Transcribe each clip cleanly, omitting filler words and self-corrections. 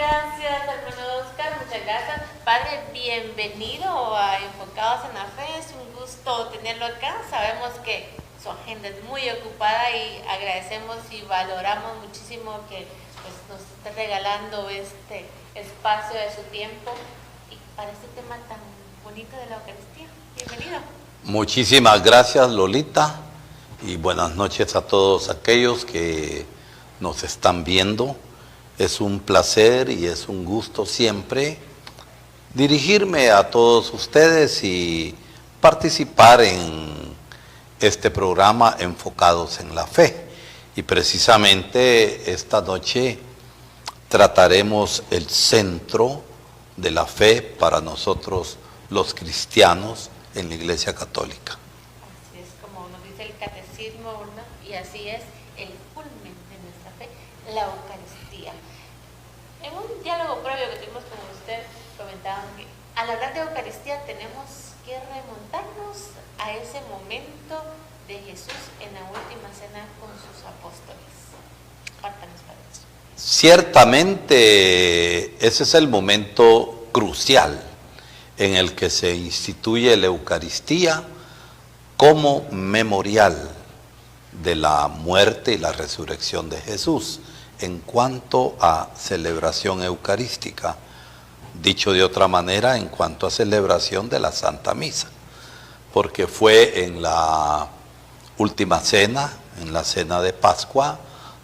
Gracias, hermano Oscar, muchas gracias. Padre, bienvenido a Enfocados en la Fe. Es un gusto tenerlo acá. Sabemos que su agenda es muy ocupada y agradecemos y valoramos muchísimo que pues, nos esté regalando este espacio de su tiempo y para este tema tan bonito de la Eucaristía. Bienvenido. Muchísimas gracias, Lolita, y buenas noches a todos aquellos que nos están viendo. Es un placer y es un gusto siempre dirigirme a todos ustedes y participar en este programa Enfocados en la Fe. Y precisamente esta noche trataremos el centro de la fe para nosotros los cristianos en la Iglesia Católica. Así es como nos dice el catecismo, ¿verdad? Y así es el culmen de nuestra fe, la Eucaristía. En un diálogo previo que tuvimos con usted, comentaban que al hablar de Eucaristía tenemos que remontarnos a ese momento de Jesús en la última cena con sus apóstoles. Pártanos para eso. Ciertamente ese es el momento crucial en el que se instituye la Eucaristía como memorial de la muerte y la resurrección de Jesús en cuanto a celebración eucarística, dicho de otra manera, en cuanto a celebración de la Santa Misa, porque fue en la última cena, en la cena de Pascua,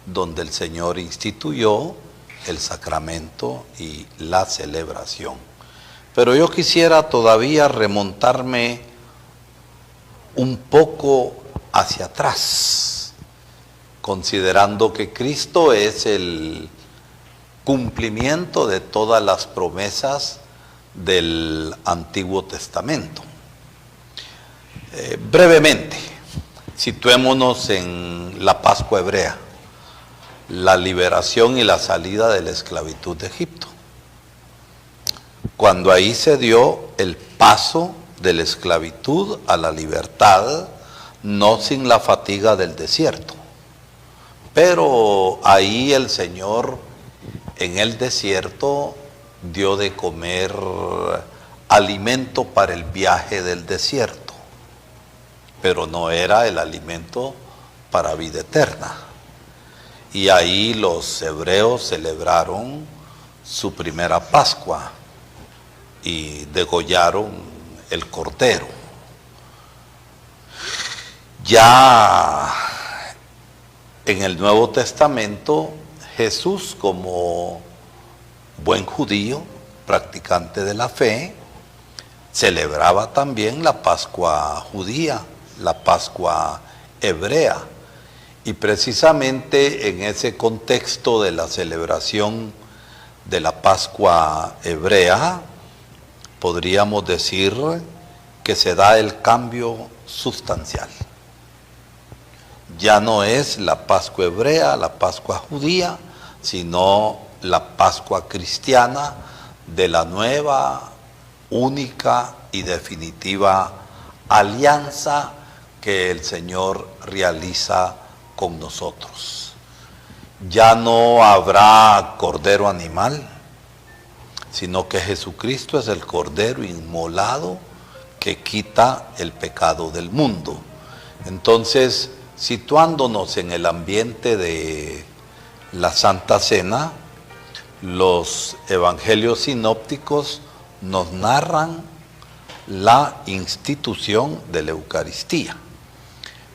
donde el Señor instituyó el sacramento y la celebración. Pero yo quisiera todavía remontarme un poco hacia atrás, considerando que Cristo es el cumplimiento de todas las promesas del Antiguo Testamento. Brevemente, situémonos en la Pascua hebrea, la liberación y la salida de la esclavitud de Egipto. Cuando ahí se dio el paso de la esclavitud a la libertad, no sin la fatiga del desierto. Pero ahí el Señor en el desierto dio de comer alimento para el viaje del desierto, pero no era el alimento para vida eterna. Y ahí los hebreos celebraron su primera Pascua y degollaron el cordero. Ya en el Nuevo Testamento, Jesús, como buen judío, practicante de la fe, celebraba también la Pascua judía, la Pascua hebrea. Y precisamente en ese contexto de la celebración de la Pascua hebrea, podríamos decir que se da el cambio sustancial. Ya no es la Pascua hebrea, la Pascua judía, sino la Pascua cristiana de la nueva, única y definitiva alianza que el Señor realiza con nosotros. Ya no habrá cordero animal, sino que Jesucristo es el cordero inmolado que quita el pecado del mundo. Entonces, situándonos en el ambiente de la Santa Cena, los evangelios sinópticos nos narran la institución de la Eucaristía,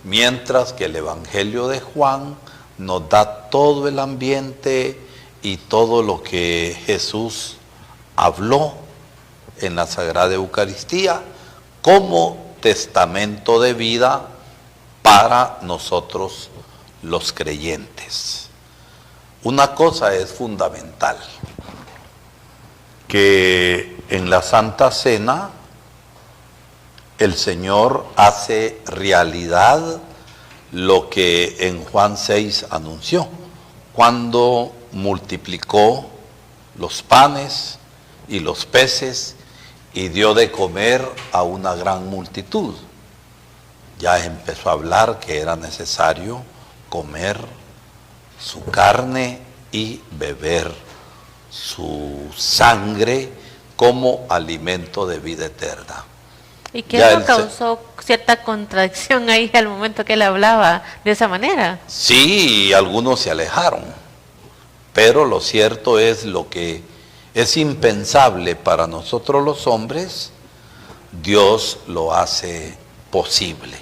mientras que el Evangelio de Juan nos da todo el ambiente y todo lo que Jesús habló en la Sagrada Eucaristía como testamento de vida para nosotros los creyentes. Una cosa es fundamental, que en la Santa Cena el Señor hace realidad lo que en Juan 6 anunció, cuando multiplicó los panes y los peces y dio de comer a una gran multitud. Ya empezó a hablar que era necesario comer su carne y beber su sangre como alimento de vida eterna. ¿Y qué no causó cierta contradicción ahí al momento que él hablaba de esa manera? Sí, algunos se alejaron, pero lo cierto es lo que es impensable para nosotros los hombres, Dios lo hace posible.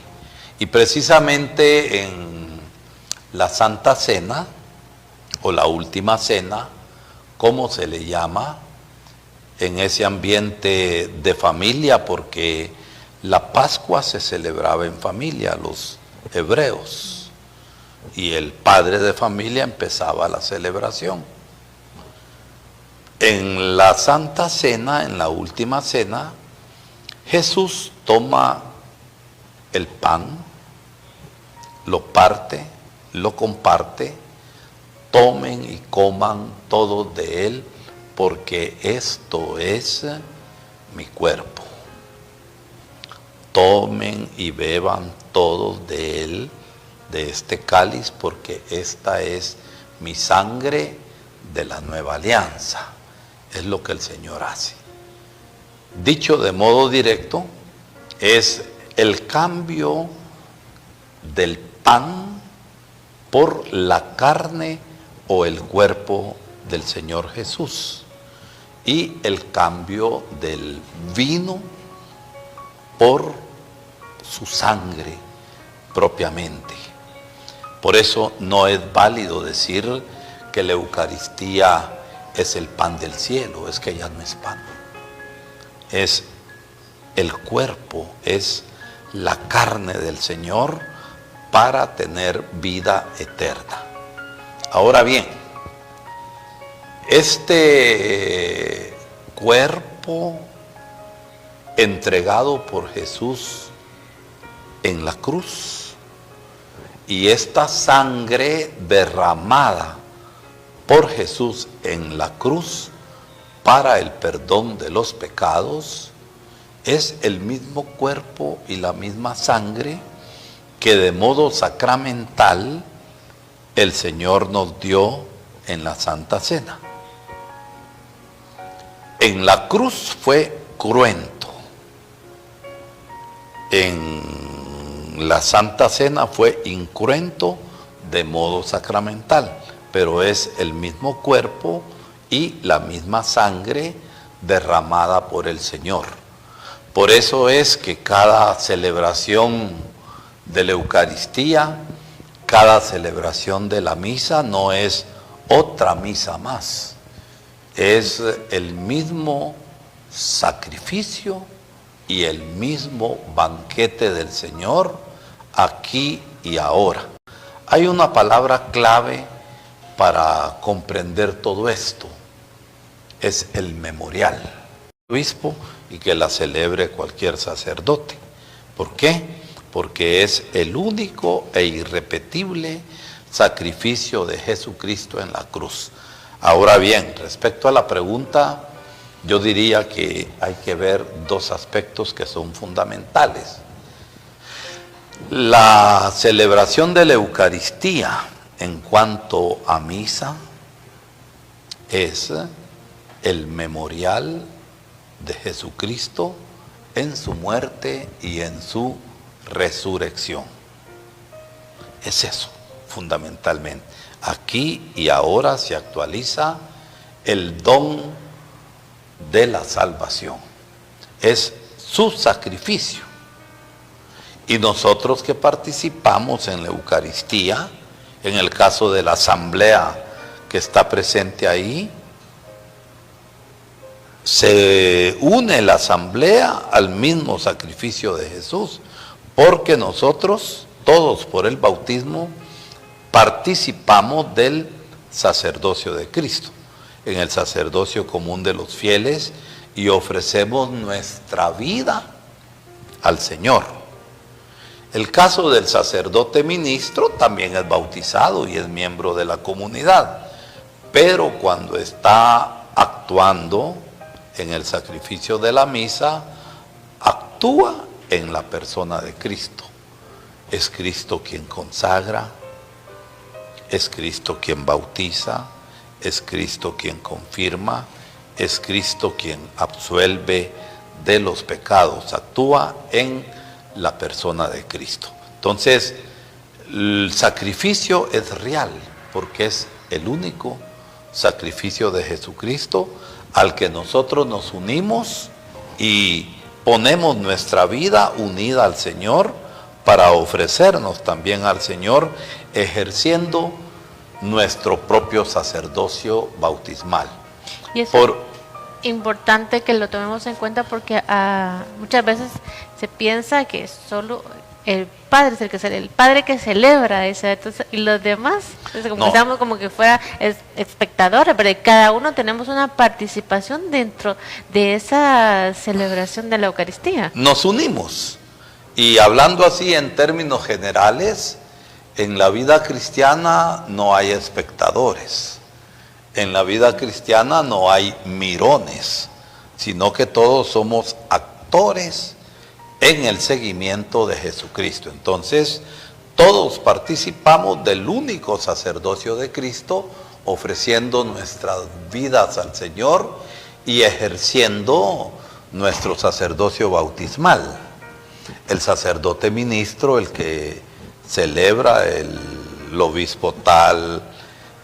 Y precisamente en la Santa Cena, o la Última Cena, como se le llama, en ese ambiente de familia, porque la Pascua se celebraba en familia, los hebreos, y el padre de familia empezaba la celebración. En la Santa Cena, en la Última Cena, Jesús toma el pan, lo parte, lo comparte, tomen y coman todos de él, porque esto es mi cuerpo. Tomen y beban todos de él, de este cáliz, porque esta es mi sangre de la nueva alianza. Es lo que el Señor hace. Dicho de modo directo, es el cambio del pan por la carne o el cuerpo del Señor Jesús, y el cambio del vino por su sangre propiamente. Por eso no es válido decir que la Eucaristía es el pan del cielo, es que ya no es pan. Es el cuerpo, es la carne del Señor para tener vida eterna. Ahora bien, este cuerpo entregado por Jesús en la cruz y esta sangre derramada por Jesús en la cruz para el perdón de los pecados, es el mismo cuerpo y la misma sangre que de modo sacramental el Señor nos dio en la Santa Cena. En la cruz fue cruento, en la Santa Cena fue incruento de modo sacramental, pero es el mismo cuerpo y la misma sangre derramada por el Señor. Por eso es que cada celebración de la Eucaristía, cada celebración de la misa no es otra misa más, es el mismo sacrificio y el mismo banquete del Señor aquí y ahora. Hay una palabra clave para comprender todo esto, es el memorial. Obispo, y que la celebre cualquier sacerdote. ¿Por qué? Porque es el único e irrepetible sacrificio de Jesucristo en la cruz. Ahora bien, respecto a la pregunta, yo diría que hay que ver dos aspectos que son fundamentales. La celebración de la Eucaristía en cuanto a misa es el memorial de Jesucristo en su muerte y en su resurrección. Es eso, fundamentalmente. Aquí y ahora se actualiza el don de la salvación. Es su sacrificio. Y nosotros que participamos en la Eucaristía, en el caso de la asamblea que está presente ahí, se une la asamblea al mismo sacrificio de Jesús, porque nosotros, todos por el bautismo, participamos del sacerdocio de Cristo, en el sacerdocio común de los fieles, y ofrecemos nuestra vida al Señor. El caso del sacerdote ministro también es bautizado y es miembro de la comunidad, pero cuando está actuando en el sacrificio de la misa, actúa en la persona de Cristo. Es Cristo quien consagra, es Cristo quien bautiza, es Cristo quien confirma, es Cristo quien absuelve de los pecados, actúa en la persona de Cristo. Entonces, el sacrificio es real, porque es el único sacrificio de Jesucristo al que nosotros nos unimos y ponemos nuestra vida unida al Señor para ofrecernos también al Señor, ejerciendo nuestro propio sacerdocio bautismal. Y eso es importante que lo tomemos en cuenta porque muchas veces se piensa que solo el padre es el padre que celebra eso, entonces, y los demás como estamos como que fuera espectadores, pero cada uno tenemos una participación dentro de esa celebración de la Eucaristía. Nos unimos, y hablando así en términos generales, en la vida cristiana no hay espectadores, en la vida cristiana no hay mirones, sino que todos somos actores en el seguimiento de Jesucristo. Entonces, todos participamos del único sacerdocio de Cristo, ofreciendo nuestras vidas al Señor y ejerciendo nuestro sacerdocio bautismal. El sacerdote ministro, el que celebra, el obispo tal,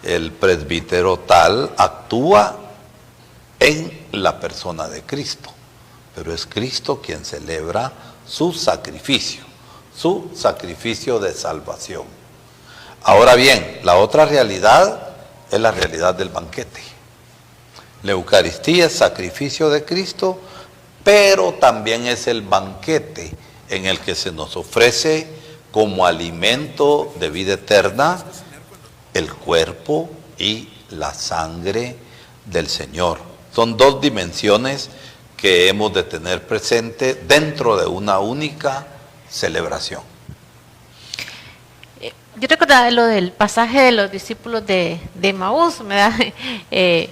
el presbítero tal, actúa en la persona de Cristo, pero es Cristo quien celebra su sacrificio de salvación. Ahora bien, la otra realidad es la realidad del banquete. La Eucaristía es sacrificio de Cristo, pero también es el banquete en el que se nos ofrece como alimento de vida eterna el cuerpo y la sangre del Señor. Son dos dimensiones que hemos de tener presente dentro de una única celebración. Yo recordaba lo del pasaje de los discípulos de Emaús, ¿verdad? Que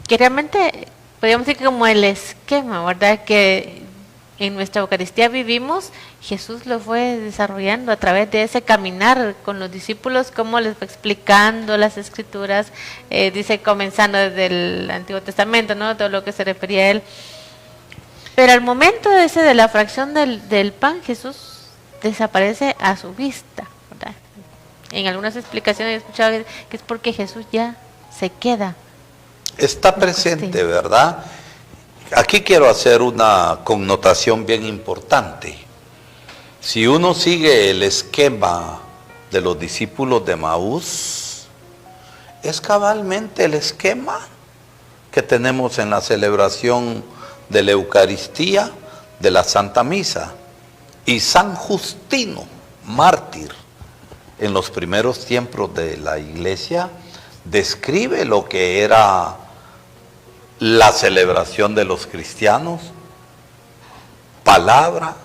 realmente podríamos decir que como el esquema, ¿verdad? Que en nuestra Eucaristía vivimos, Jesús lo fue desarrollando a través de ese caminar con los discípulos, como les fue explicando las Escrituras, dice comenzando desde el Antiguo Testamento, ¿no? Todo lo que se refería a él. Pero al momento de la fracción del pan, Jesús desaparece a su vista, ¿verdad? En algunas explicaciones he escuchado que es porque Jesús ya se queda. Está presente, ¿verdad? Aquí quiero hacer una connotación bien importante. Si uno sigue el esquema de los discípulos de Emaús, es cabalmente el esquema que tenemos en la celebración de la Eucaristía, de la Santa Misa. Y San Justino, mártir, en los primeros tiempos de la Iglesia, describe lo que era la celebración de los cristianos: palabra,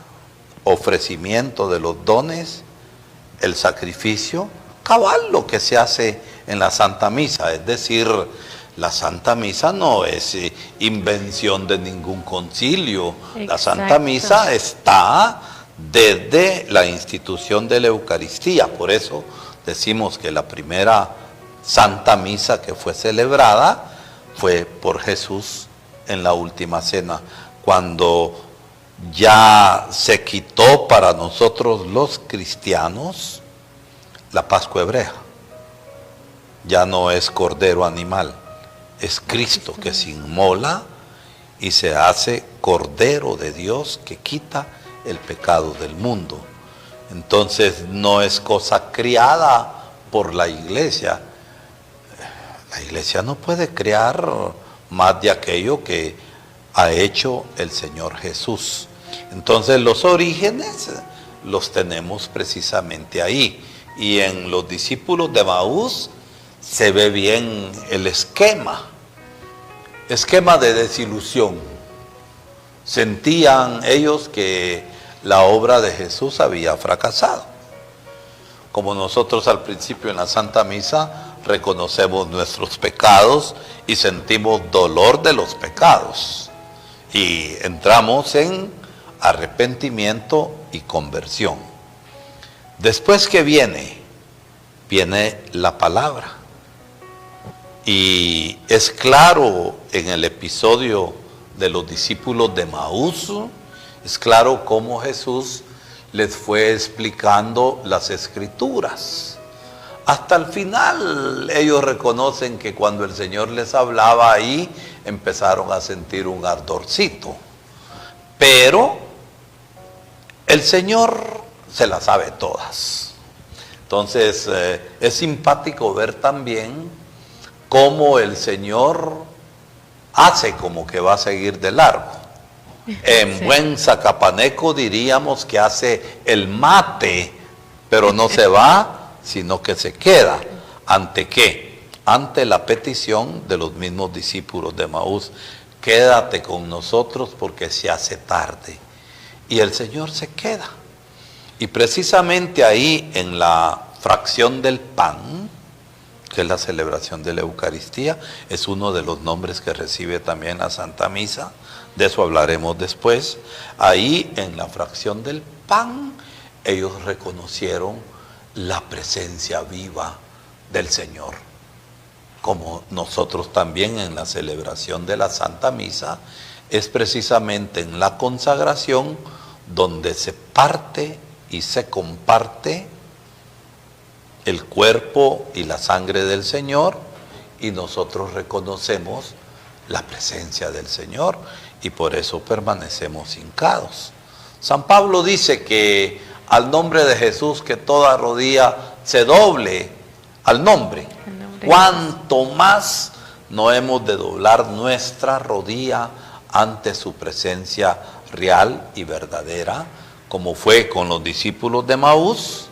ofrecimiento de los dones, el sacrificio, cabal lo que se hace en la Santa Misa. Es decir, la Santa Misa no es invención de ningún concilio. Exacto. La Santa Misa está desde la institución de la Eucaristía. Por eso decimos que la primera Santa Misa que fue celebrada fue por Jesús en la última cena, cuando ya se quitó para nosotros los cristianos la Pascua hebrea. Ya no es cordero animal, es Cristo que se inmola y se hace cordero de Dios que quita el pecado del mundo. Entonces no es cosa criada por la Iglesia. La Iglesia no puede crear más de aquello que ha hecho el Señor Jesús. Entonces los orígenes los tenemos precisamente ahí. Y en los discípulos de Emaús se ve bien el esquema de desilusión. Sentían ellos que la obra de Jesús había fracasado. Como nosotros al principio en la Santa Misa reconocemos nuestros pecados y sentimos dolor de los pecados. Y entramos en arrepentimiento y conversión. Después que viene la palabra. Y es claro en el episodio de los discípulos de Maús, es claro cómo Jesús les fue explicando las escrituras. Hasta el final ellos reconocen que cuando el Señor les hablaba ahí, empezaron a sentir un ardorcito. Pero el Señor se las sabe todas. Entonces es simpático ver también cómo el Señor hace como que va a seguir de largo. En buen zacapaneco diríamos que hace el mate, pero no se va, sino que se queda. ¿Ante qué? Ante la petición de los mismos discípulos de Maús. Quédate con nosotros porque se hace tarde. Y el Señor se queda. Y precisamente ahí en la fracción del pan, que es la celebración de la Eucaristía, es uno de los nombres que recibe también la Santa Misa, de eso hablaremos después. Ahí en la fracción del pan, ellos reconocieron la presencia viva del Señor. Como nosotros también en la celebración de la Santa Misa, es precisamente en la consagración donde se parte y se comparte el cuerpo y la sangre del Señor, y nosotros reconocemos la presencia del Señor y por eso permanecemos hincados. San Pablo dice que al nombre de Jesús que toda rodilla se doble al nombre. Cuanto más no hemos de doblar nuestra rodilla ante su presencia real y verdadera, como fue con los discípulos de Maús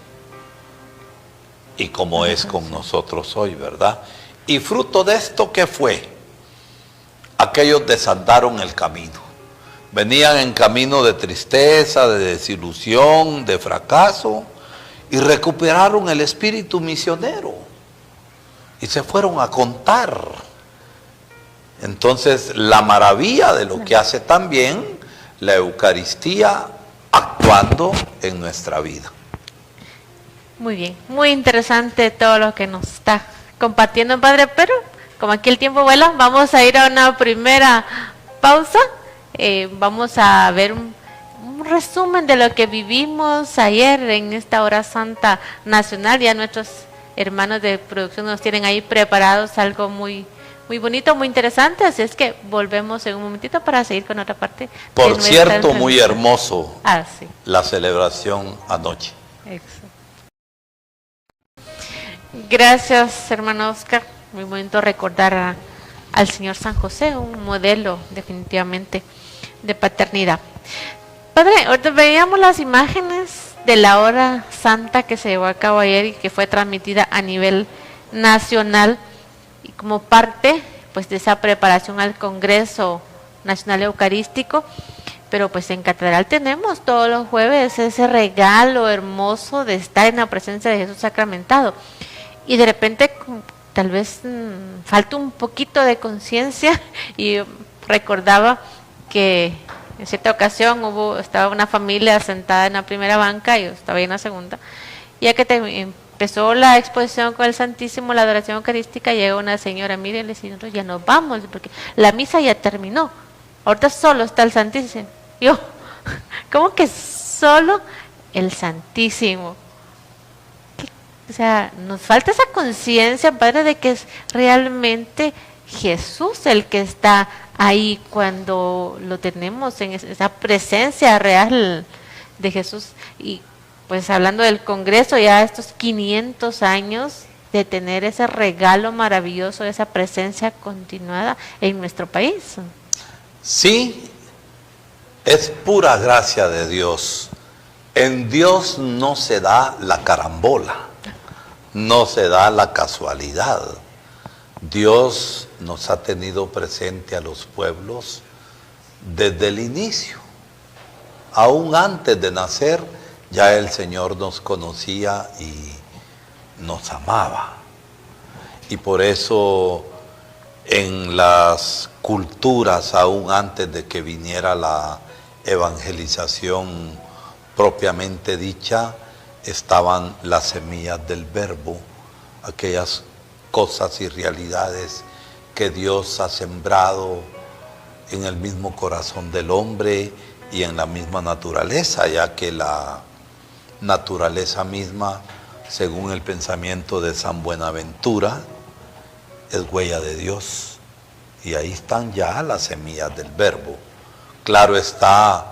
y como es con nosotros hoy, ¿verdad? Y fruto de esto, ¿qué fue? Aquellos desandaron el camino. Venían en camino de tristeza, de desilusión, de fracaso, y recuperaron el espíritu misionero. Y se fueron a contar. Entonces, la maravilla de lo que hace también la Eucaristía actuando en nuestra vida. Muy bien, muy interesante todo lo que nos está compartiendo, Padre, pero como aquí el tiempo vuela, vamos a ir a una primera pausa. Vamos a ver un resumen de lo que vivimos ayer en esta hora santa nacional. Ya nuestros hermanos de producción nos tienen ahí preparados algo muy bonito, muy interesante, así es que volvemos en un momentito para seguir con otra parte. Por cierto, muy hermoso sí. La celebración anoche. Exacto. Gracias, hermano Oscar. Muy bonito recordar al Señor San José, un modelo definitivamente de paternidad. Padre, ahorita veíamos las imágenes de la hora santa que se llevó a cabo ayer y que fue transmitida a nivel nacional, y como parte pues de esa preparación al Congreso Nacional Eucarístico. Pero pues en Catedral tenemos todos los jueves ese regalo hermoso de estar en la presencia de Jesús sacramentado, y de repente tal vez falta un poquito de conciencia. Y recordaba que en cierta ocasión estaba una familia sentada en la primera banca y yo estaba ahí en la segunda, y ya que empezó la exposición con el Santísimo, la adoración eucarística, llega una señora, mire, le dice, nosotros ya nos vamos porque la misa ya terminó, ahorita solo está el Santísimo. Yo, ¿cómo que solo el Santísimo? O sea, nos falta esa conciencia, Padre, de que es realmente Jesús el que está ahí cuando lo tenemos en esa presencia real de Jesús. Y pues hablando del Congreso, ya estos 500 años de tener ese regalo maravilloso, esa presencia continuada en nuestro país. Sí, es pura gracia de Dios. En Dios no se da la carambola, no se da la casualidad. Dios nos ha tenido presente a los pueblos desde el inicio. Aún antes de nacer, ya el Señor nos conocía y nos amaba. Y por eso en las culturas, aún antes de que viniera la evangelización propiamente dicha, estaban las semillas del verbo, aquellas cosas y realidades que Dios ha sembrado en el mismo corazón del hombre y en la misma naturaleza, ya que la naturaleza misma, según el pensamiento de San Buenaventura, es huella de Dios. Y ahí están ya las semillas del verbo. Claro está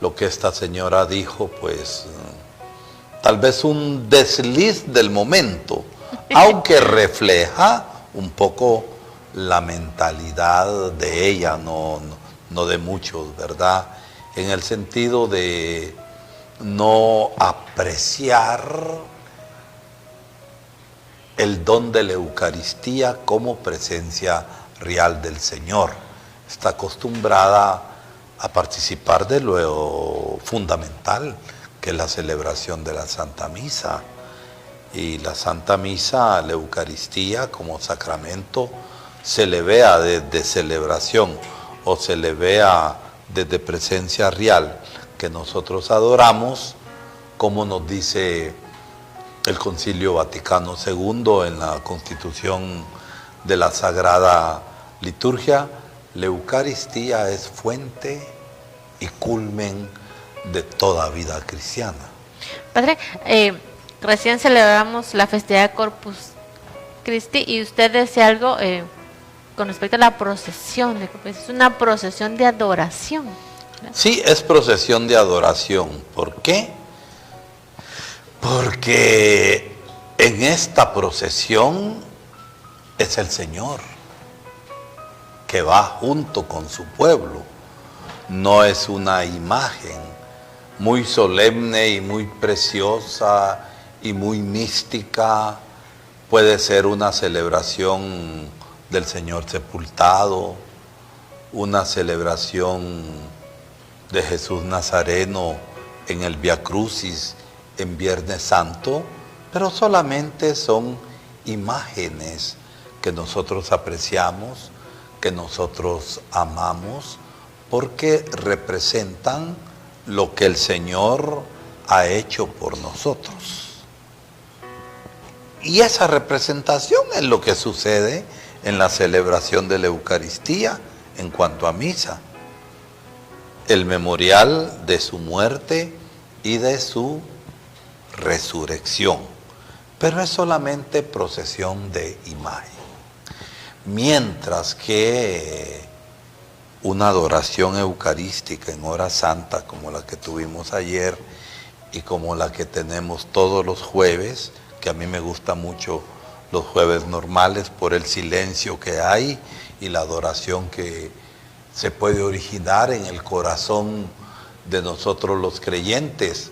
lo que esta señora dijo, pues tal vez un desliz del momento, aunque refleja un poco la mentalidad de ella, no de muchos, ¿verdad? En el sentido de no apreciar el don de la Eucaristía como presencia real del Señor. Está acostumbrada a participar de lo fundamental, que es la celebración de la Santa Misa. Y la Santa Misa, la Eucaristía como sacramento, se le vea desde celebración o se le vea desde presencia real que nosotros adoramos, como nos dice el Concilio Vaticano II en la Constitución de la Sagrada Liturgia. La Eucaristía es fuente y culmen de toda vida cristiana. Padre, recién celebramos la festividad de Corpus Christi y usted decía algo con respecto a la procesión, es una procesión de adoración, ¿verdad? Sí, es procesión de adoración. ¿Por qué? Porque en esta procesión es el Señor que va junto con su pueblo. No es una imagen muy solemne y muy preciosa y muy mística. Puede ser una celebración del Señor sepultado, una celebración de Jesús Nazareno en el Vía Crucis en Viernes Santo, pero solamente son imágenes que nosotros apreciamos, que nosotros amamos, porque representan lo que el Señor ha hecho por nosotros. Y esa representación es lo que sucede en la celebración de la Eucaristía en cuanto a misa. El memorial de su muerte y de su resurrección. Pero es solamente procesión de imagen. Mientras que una adoración eucarística en hora santa como la que tuvimos ayer y como la que tenemos todos los jueves, que a mí me gusta mucho los jueves normales por el silencio que hay y la adoración que se puede originar en el corazón de nosotros los creyentes.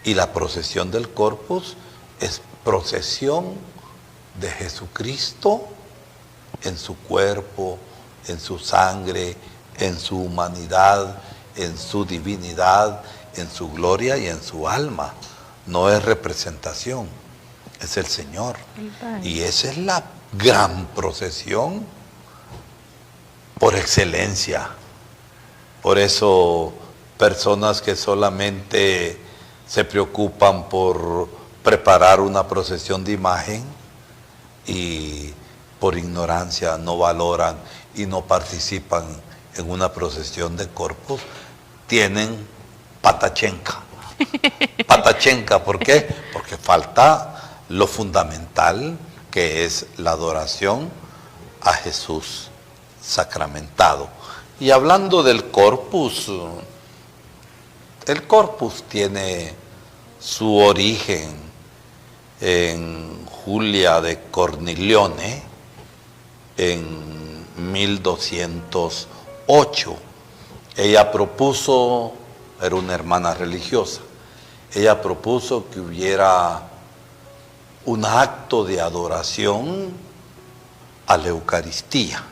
Y la procesión del Corpus es procesión de Jesucristo en su cuerpo, en su sangre, en su humanidad, en su divinidad, en su gloria y en su alma. No es representación, es el Señor. Y esa es la gran procesión por excelencia. Por eso personas que solamente se preocupan por preparar una procesión de imagen y por ignorancia no valoran y no participan en una procesión de Corpus, tienen patachenca. Patachenca, ¿por qué? Porque falta lo fundamental, que es la adoración a Jesús sacramentado. Y hablando del Corpus, el Corpus tiene su origen en Julia de Cornilione en 1208. Ella propuso, era una hermana religiosa, ella propuso que hubiera un acto de adoración a la Eucaristía,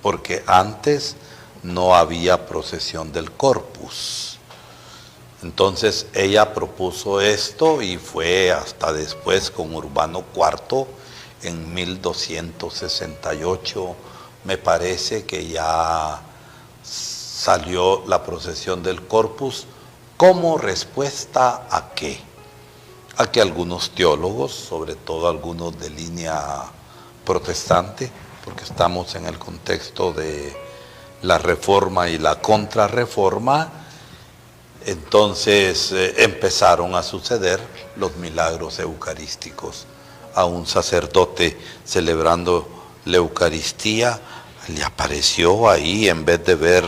porque antes no había procesión del Corpus. Entonces ella propuso esto y fue hasta después con Urbano IV en 1268, me parece que ya salió la procesión del Corpus como respuesta ¿a qué? A que algunos teólogos, sobre todo algunos de línea protestante, porque estamos en el contexto de la reforma y la contrarreforma. Entonces empezaron a suceder los milagros eucarísticos. A un sacerdote celebrando la Eucaristía le apareció ahí, en vez de ver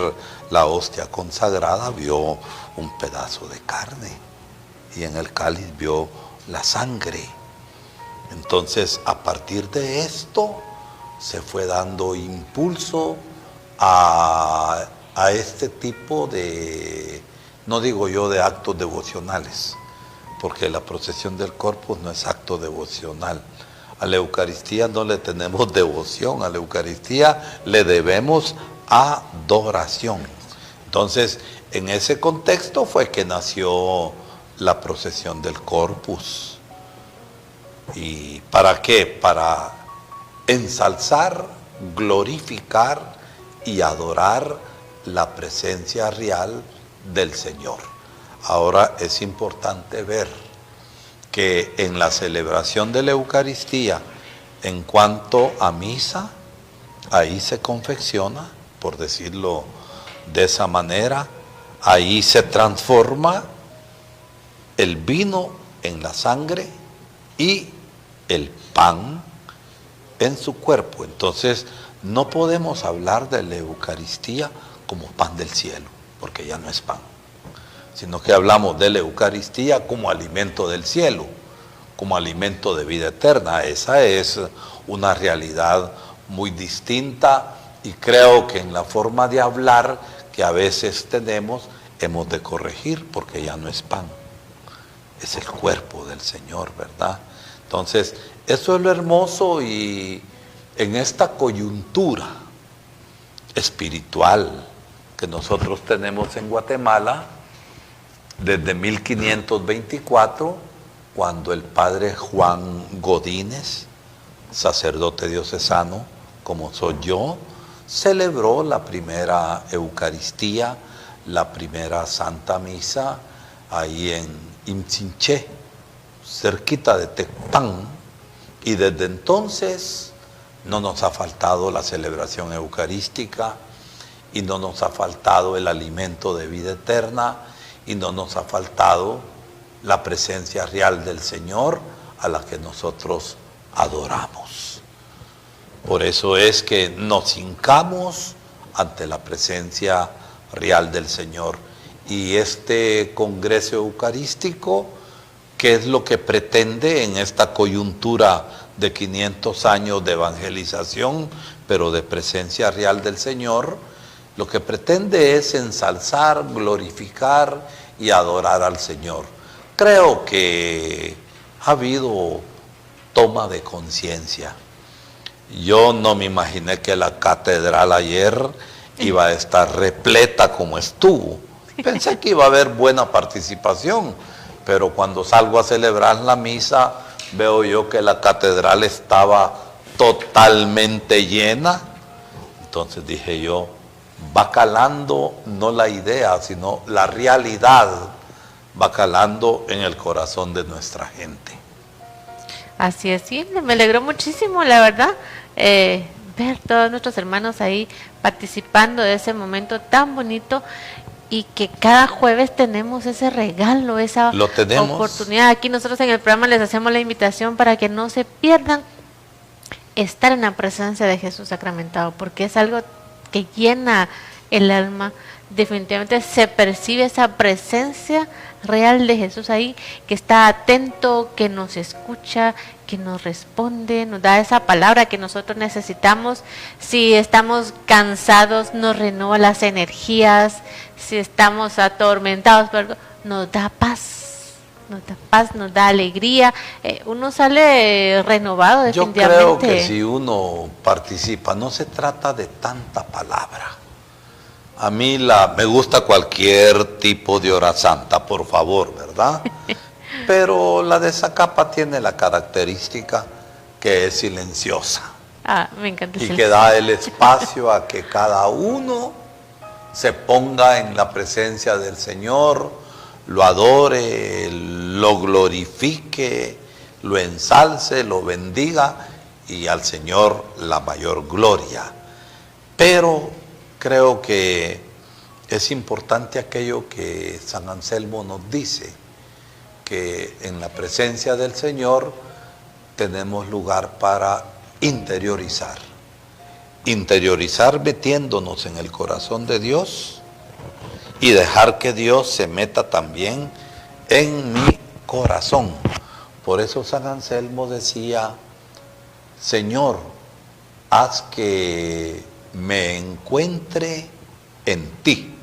la hostia consagrada, vio un pedazo de carne, y en el cáliz vio la sangre. Entonces, a partir de esto se fue dando impulso a este tipo de, no digo yo de actos devocionales, porque la procesión del Corpus no es acto devocional. A la Eucaristía no le tenemos devoción, a la Eucaristía le debemos adoración. Entonces, en ese contexto fue que nació la procesión del Corpus. ¿Y para qué? Para ensalzar, glorificar y adorar la presencia real del Señor. Ahora es importante ver que en la celebración de la Eucaristía, en cuanto a misa, ahí se confecciona, por decirlo de esa manera, ahí se transforma el vino en la sangre y el pan en su cuerpo. Entonces, no podemos hablar de la Eucaristía como pan del cielo, porque ya no es pan, sino que hablamos de la Eucaristía como alimento del cielo, como alimento de vida eterna. Esa es una realidad muy distinta, y creo que en la forma de hablar que a veces tenemos, hemos de corregir, porque ya no es pan, es el cuerpo del Señor, ¿verdad? Entonces, eso es lo hermoso, y en esta coyuntura espiritual que nosotros tenemos en Guatemala, desde 1524, cuando el padre Juan Godínez, sacerdote diocesano, como soy yo, celebró la primera Eucaristía, la primera Santa Misa, ahí en Imsinché, cerquita de Tecpan, y desde entonces no nos ha faltado la celebración eucarística, y no nos ha faltado el alimento de vida eterna, y no nos ha faltado la presencia real del Señor, a la que nosotros adoramos. Por eso es que nos hincamos ante la presencia real del Señor. Y este Congreso Eucarístico, ¿qué es lo que pretende en esta coyuntura de 500 años de evangelización, pero de presencia real del Señor? Lo que pretende es ensalzar, glorificar y adorar al Señor. Creo que ha habido toma de conciencia. Yo no me imaginé que la catedral ayer iba a estar repleta como estuvo. Pensé que iba a haber buena participación, pero cuando salgo a celebrar la misa, veo yo que la catedral estaba totalmente llena. Entonces dije yo, va calando no la idea, sino la realidad, va calando en el corazón de nuestra gente. Así es, sí, me alegró muchísimo, la verdad, ver todos nuestros hermanos ahí participando de ese momento tan bonito, y que cada jueves tenemos ese regalo, esa oportunidad. Aquí nosotros en el programa les hacemos la invitación para que no se pierdan estar en la presencia de Jesús sacramentado, porque es algo que llena el alma. Definitivamente se percibe esa presencia real de Jesús ahí, que está atento, que nos escucha, que nos responde, nos da esa palabra que nosotros necesitamos. Si estamos cansados, nos renueva las energías. Si estamos atormentados, nos da paz, nos da alegría. Uno sale renovado definitivamente. Yo creo que si uno participa, no se trata de tanta palabra. A mí me gusta cualquier tipo de hora santa, por favor, ¿verdad? Pero la de Zacapa tiene la característica que es silenciosa. Me encanta. Y que da el espacio a que cada uno se ponga en la presencia del Señor, lo adore, lo glorifique, lo ensalce, lo bendiga, y al Señor la mayor gloria. Pero creo que es importante aquello que San Anselmo nos dice, que en la presencia del Señor tenemos lugar para interiorizar. Interiorizar metiéndonos en el corazón de Dios y dejar que Dios se meta también en mi corazón. Por eso San Anselmo decía: Señor, haz que me encuentre en ti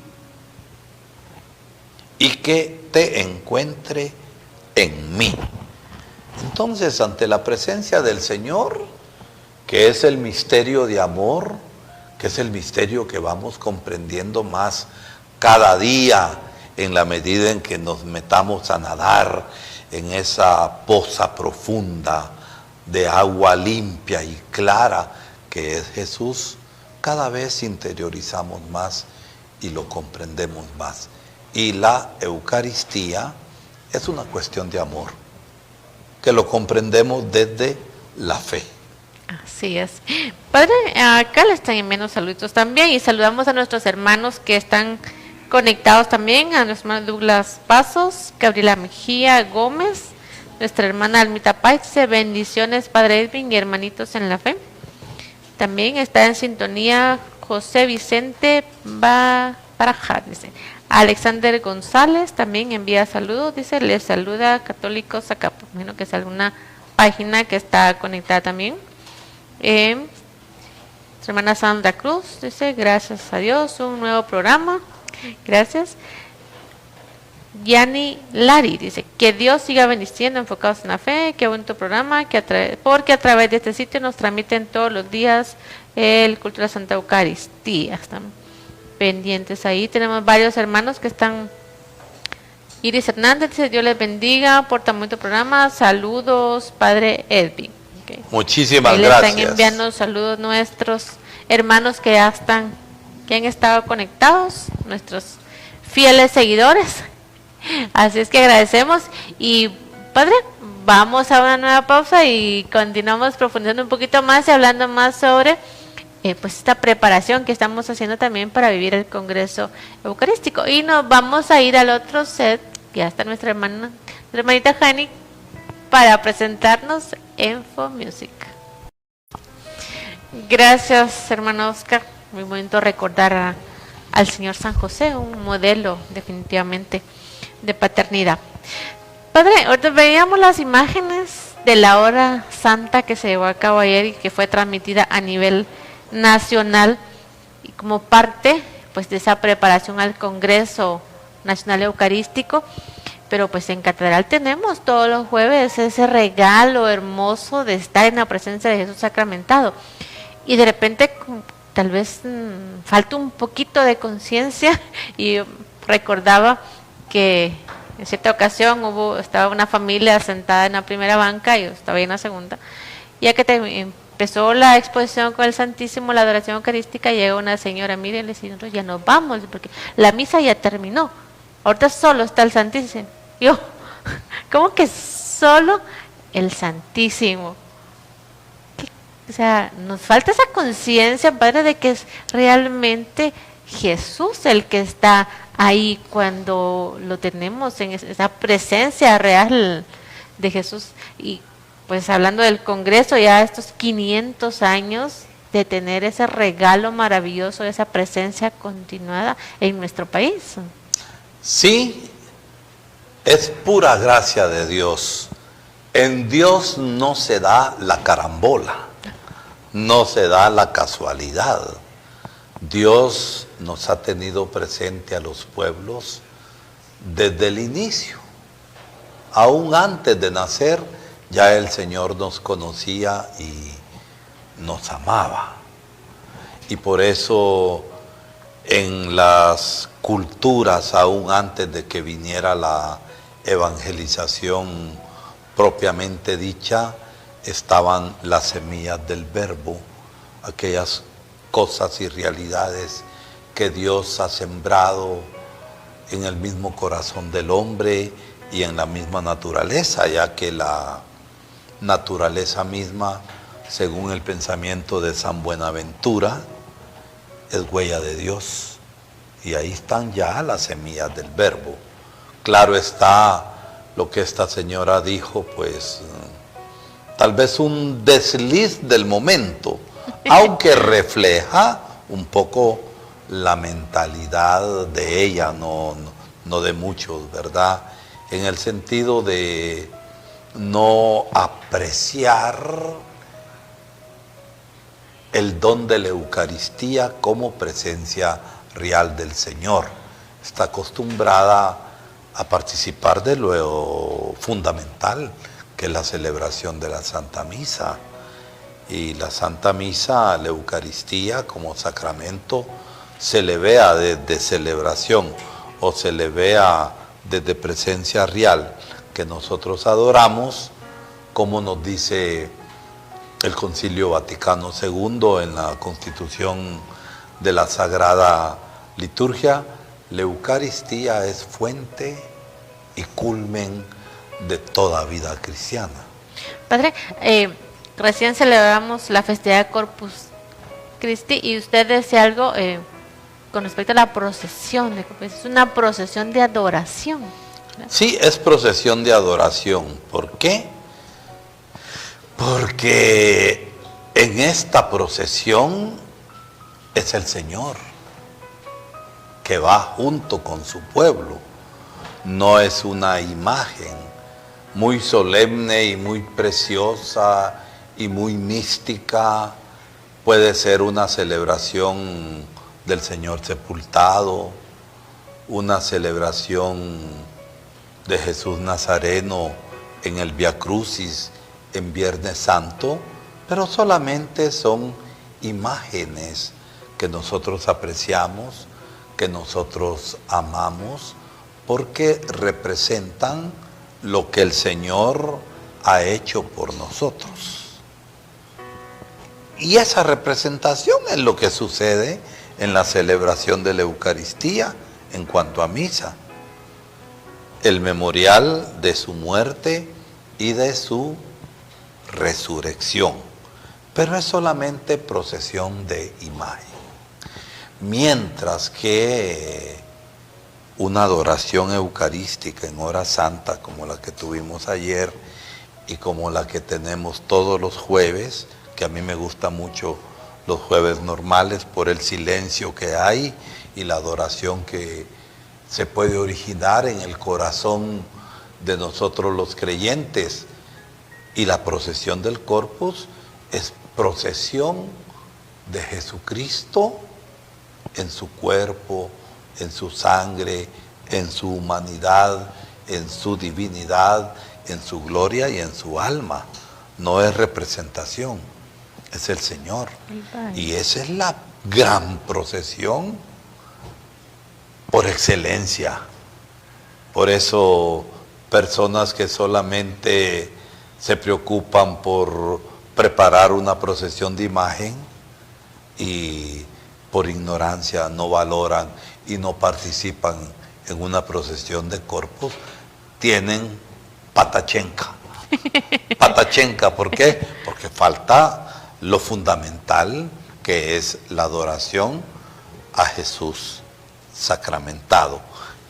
y que te encuentre en mí. Entonces, ante la presencia del Señor, que es el misterio de amor, que es el misterio que vamos comprendiendo más cada día en la medida en que nos metamos a nadar en esa poza profunda de agua limpia y clara que es Jesús, cada vez interiorizamos más y lo comprendemos más. Y la Eucaristía es una cuestión de amor, que lo comprendemos desde la fe. Así es. Padre, acá le están enviando saluditos también y saludamos a nuestros hermanos que están conectados también, a nuestro hermano Douglas Pasos, Gabriela Mejía Gómez, nuestra hermana Almita Paixe, bendiciones Padre Edwin y hermanitos en la fe. También está en sintonía José Vicente Barajar, dice. Alexander González también envía saludos, dice, les saluda Católicos Zacapo. Imagino que es alguna página que está conectada también. Nuestra hermana Sandra Cruz dice, gracias a Dios, un nuevo programa. Gracias. Yani Lari dice, que Dios siga bendiciendo, enfocados en la fe, qué bonito programa, porque a través de este sitio nos transmiten todos los días el culto de la Santa Eucaristía. Están pendientes ahí. Tenemos varios hermanos que están. Iris Hernández dice, Dios les bendiga por tan bonito programa. Saludos, Padre Edwin. Okay. Muchísimas ahí gracias. Le están enviando saludos nuestros hermanos que ya están, que han estado conectados, nuestros fieles seguidores. Así es que agradecemos y Padre, vamos a una nueva pausa y continuamos profundizando un poquito más y hablando más sobre pues esta preparación que estamos haciendo también para vivir el Congreso Eucarístico. Y nos vamos a ir al otro set, ya está nuestra hermanita Jani, para presentarnos Info Music. Gracias, hermano Oscar. Muy bonito recordar al Señor San José, un modelo definitivamente de paternidad. Padre, ahorita veíamos las imágenes de la hora santa que se llevó a cabo ayer y que fue transmitida a nivel nacional y como parte pues de esa preparación al Congreso Nacional Eucarístico. Pero pues en Catedral tenemos todos los jueves ese regalo hermoso de estar en la presencia de Jesús sacramentado. Y de repente tal vez falta un poquito de conciencia y recordaba que en cierta ocasión estaba una familia sentada en la primera banca y yo estaba en la segunda. Ya que empezó la exposición con el Santísimo, la adoración eucarística, llegó una señora, miren, le dice, ya nos vamos porque la misa ya terminó. Ahorita solo está el Santísimo. Yo, ¿cómo que solo el Santísimo? O sea, nos falta esa conciencia, Padre, de que es realmente Jesús el que está ahí cuando lo tenemos en esa presencia real de Jesús. Y pues hablando del Congreso, ya estos 500 años de tener ese regalo maravilloso, esa presencia continuada en nuestro país. Sí, es pura gracia de Dios. En Dios no se da la carambola, no se da la casualidad. Dios nos ha tenido presente a los pueblos desde el inicio. Aún antes de nacer, ya el Señor nos conocía y nos amaba. Y por eso en las culturas, aún antes de que viniera la evangelización propiamente dicha, estaban las semillas del verbo, aquellas cosas y realidades que Dios ha sembrado en el mismo corazón del hombre y en la misma naturaleza, ya que la naturaleza misma según el pensamiento de San Buenaventura, es huella de Dios. Y ahí están ya las semillas del verbo. Claro está lo que esta señora dijo, pues tal vez un desliz del momento, aunque refleja un poco la mentalidad de ella, no de muchos, ¿verdad? En el sentido de no apreciar el don de la Eucaristía como presencia real del Señor. Está acostumbrada a participar de lo fundamental, que es la celebración de la Santa Misa. Y la Santa Misa, la Eucaristía como sacramento, se le vea desde celebración o se le vea desde presencia real que nosotros adoramos, como nos dice el Concilio Vaticano II en la Constitución de la Sagrada Liturgia. La Eucaristía es fuente y culmen de toda vida cristiana. Padre, recién celebramos la festividad de Corpus Christi y usted decía algo con respecto a la procesión, es una procesión de adoración, ¿verdad? Sí, es procesión de adoración. ¿Por qué? Porque en esta procesión es el Señor que va junto con su pueblo. No es una imagen muy solemne y muy preciosa y muy mística. Puede ser una celebración del Señor sepultado, una celebración de Jesús Nazareno en el Vía Crucis en Viernes Santo, pero solamente son imágenes que nosotros apreciamos, que nosotros amamos, porque representan lo que el Señor ha hecho por nosotros. Y esa representación es lo que sucede en la celebración de la Eucaristía en cuanto a misa. El memorial de su muerte y de su resurrección. Pero es solamente procesión de imagen. Mientras que una adoración eucarística en hora santa como la que tuvimos ayer y como la que tenemos todos los jueves, que a mí me gusta mucho los jueves normales por el silencio que hay y la adoración que se puede originar en el corazón de nosotros los creyentes. Y la procesión del Corpus es procesión de Jesucristo en su cuerpo, en su sangre, en su humanidad, en su divinidad, en su gloria y en su alma. No es representación, es el Señor. Y esa es la gran procesión por excelencia. Por eso personas que solamente se preocupan por preparar una procesión de imagen y por ignorancia no valoran y no participan en una procesión de Corpus, tienen patachenca. Patachenca, ¿por qué? Porque falta lo fundamental, que es la adoración a Jesús sacramentado.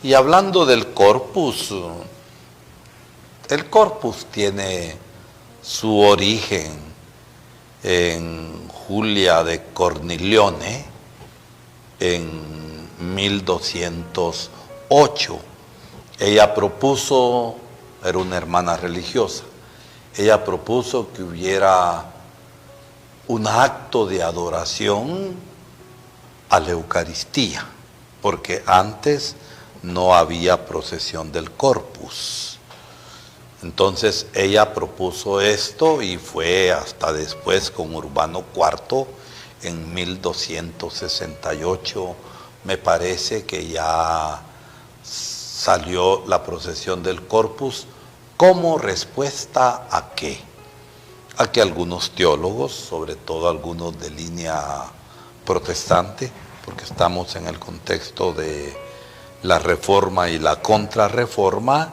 Y hablando del Corpus, el Corpus tiene su origen en Julia de Cornilione en 1208. Ella propuso, era una hermana religiosa, ella propuso que hubiera un acto de adoración a la Eucaristía, porque antes no había procesión del Corpus. Entonces ella propuso esto y fue hasta después con Urbano IV en 1268, me parece que ya salió la procesión del Corpus como respuesta ¿a qué? A que algunos teólogos, sobre todo algunos de línea protestante, porque estamos en el contexto de la Reforma y la Contrarreforma,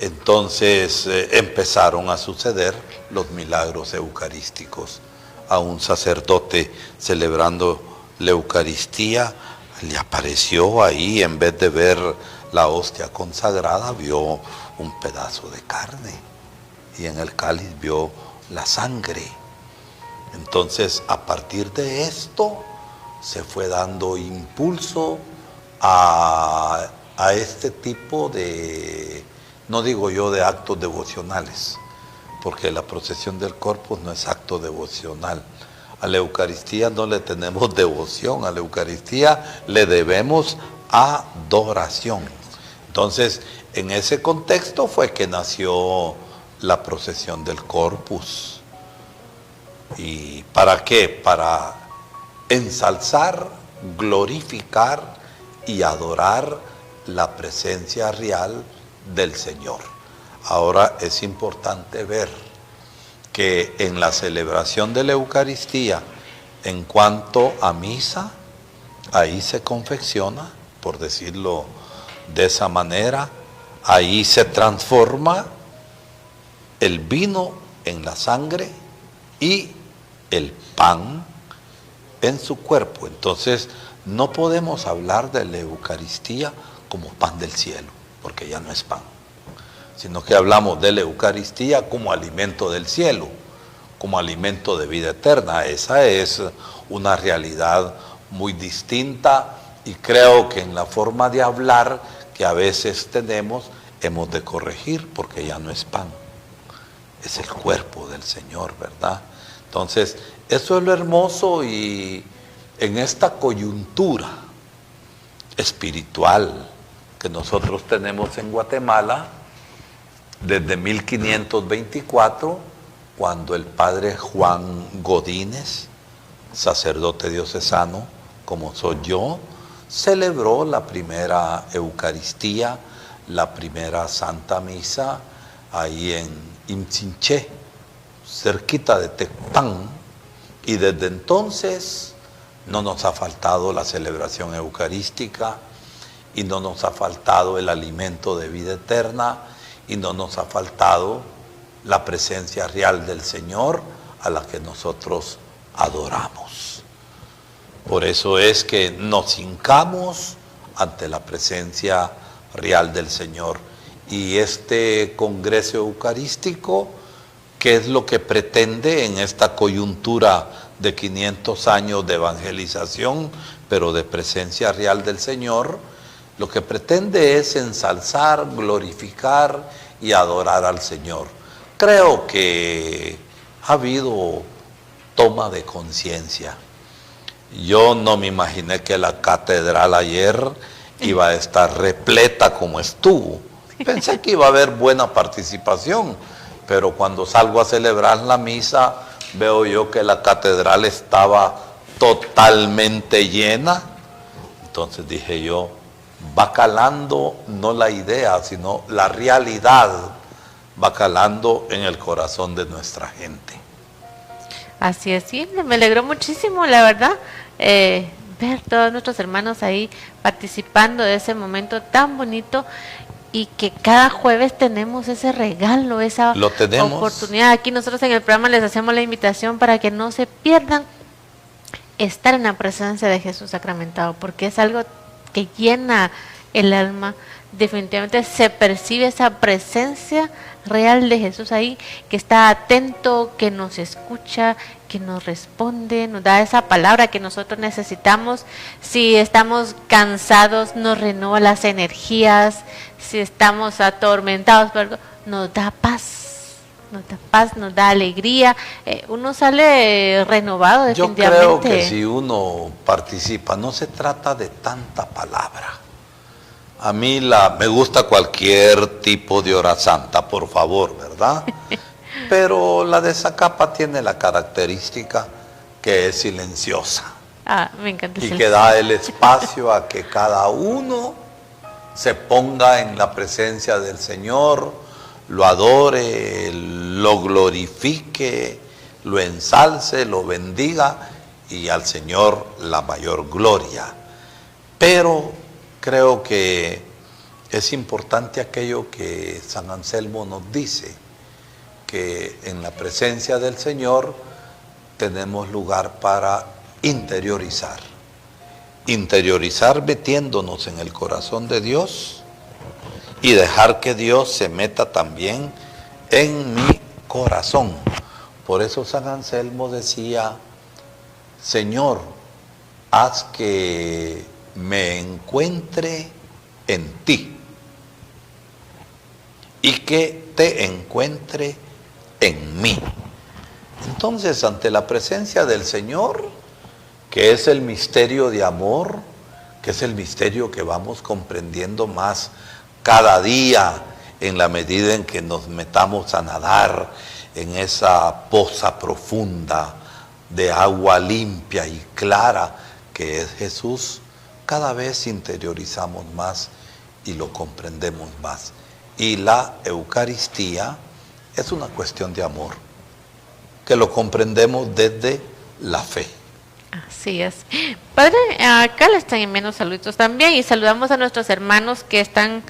Entonces empezaron a suceder los milagros eucarísticos. A un sacerdote celebrando la Eucaristía le apareció ahí, en vez de ver la hostia consagrada, vio un pedazo de carne y en el cáliz vio la sangre. Entonces, a partir de esto se fue dando impulso a este tipo de, no digo yo de actos devocionales, porque la procesión del Corpus no es acto devocional. A la Eucaristía no le tenemos devoción, a la Eucaristía le debemos adoración. Entonces, en ese contexto fue que nació la procesión del Corpus. ¿Y para qué? Para ensalzar, glorificar y adorar la presencia real del Señor. Ahora es importante ver que en la celebración de la Eucaristía, en cuanto a misa, ahí se confecciona, por decirlo de esa manera, ahí se transforma el vino en la sangre y el pan en su cuerpo. Entonces, no podemos hablar de la Eucaristía como pan del cielo, porque ya no es pan, sino que hablamos de la Eucaristía como alimento del cielo, como alimento de vida eterna. Esa es una realidad muy distinta y creo que en la forma de hablar que a veces tenemos, hemos de corregir, porque ya no es pan, es el cuerpo del Señor, ¿verdad? Entonces, eso es lo hermoso, y en esta coyuntura espiritual que nosotros tenemos en Guatemala, desde 1524, cuando el padre Juan Godínez, sacerdote diocesano, como soy yo, celebró la primera Eucaristía, la primera Santa Misa, ahí en Imtzinché, cerquita de Tecpan, y desde entonces no nos ha faltado la celebración eucarística, y no nos ha faltado el alimento de vida eterna, y no nos ha faltado la presencia real del Señor, a la que nosotros adoramos. Por eso es que nos hincamos ante la presencia real del Señor. Y este Congreso Eucarístico, ¿qué es lo que pretende en esta coyuntura de 500 años de evangelización, pero de presencia real del Señor? Lo que pretende es ensalzar, glorificar y adorar al Señor. Creo que ha habido toma de conciencia. Yo no me imaginé que la catedral ayer iba a estar repleta como estuvo. Pensé que iba a haber buena participación, pero cuando salgo a celebrar la misa, veo yo que la catedral estaba totalmente llena. Entonces dije yo, va calando no la idea, sino la realidad, va calando en el corazón de nuestra gente. Así es, sí, me alegró muchísimo, la verdad, ver todos nuestros hermanos ahí participando de ese momento tan bonito, y que cada jueves tenemos ese regalo, esa oportunidad. Aquí nosotros en el programa les hacemos la invitación para que no se pierdan estar en la presencia de Jesús sacramentado, porque es algo que llena el alma. Definitivamente se percibe esa presencia real de Jesús ahí, que está atento, que nos escucha, que nos responde, nos da esa palabra que nosotros necesitamos. Si estamos cansados, nos renueva las energías. Si estamos atormentados, nos da paz, nos da alegría. Uno sale renovado definitivamente. Yo creo que si uno participa, no se trata de tanta palabra. A mí me gusta cualquier tipo de hora santa, por favor, ¿verdad? Pero la de Zacapa tiene la característica que es silenciosa. Me encanta. Y que da el espacio a que cada uno se ponga en la presencia del Señor, lo adore, lo glorifique, lo ensalce, lo bendiga, y al Señor la mayor gloria. Pero creo que es importante aquello que San Anselmo nos dice, que en la presencia del Señor tenemos lugar para interiorizar. Interiorizar metiéndonos en el corazón de Dios y dejar que Dios se meta también en mi corazón. Por eso San Anselmo decía, Señor, haz que me encuentre en ti y que te encuentre en mí. Entonces, ante la presencia del Señor, que es el misterio de amor, que es el misterio que vamos comprendiendo más cada día en la medida en que nos metamos a nadar en esa poza profunda de agua limpia y clara que es Jesús, cada vez interiorizamos más y lo comprendemos más. Y la Eucaristía es una cuestión de amor, que lo comprendemos desde la fe. Así es. Padre, acá le están enviando saluditos también y saludamos a nuestros hermanos que están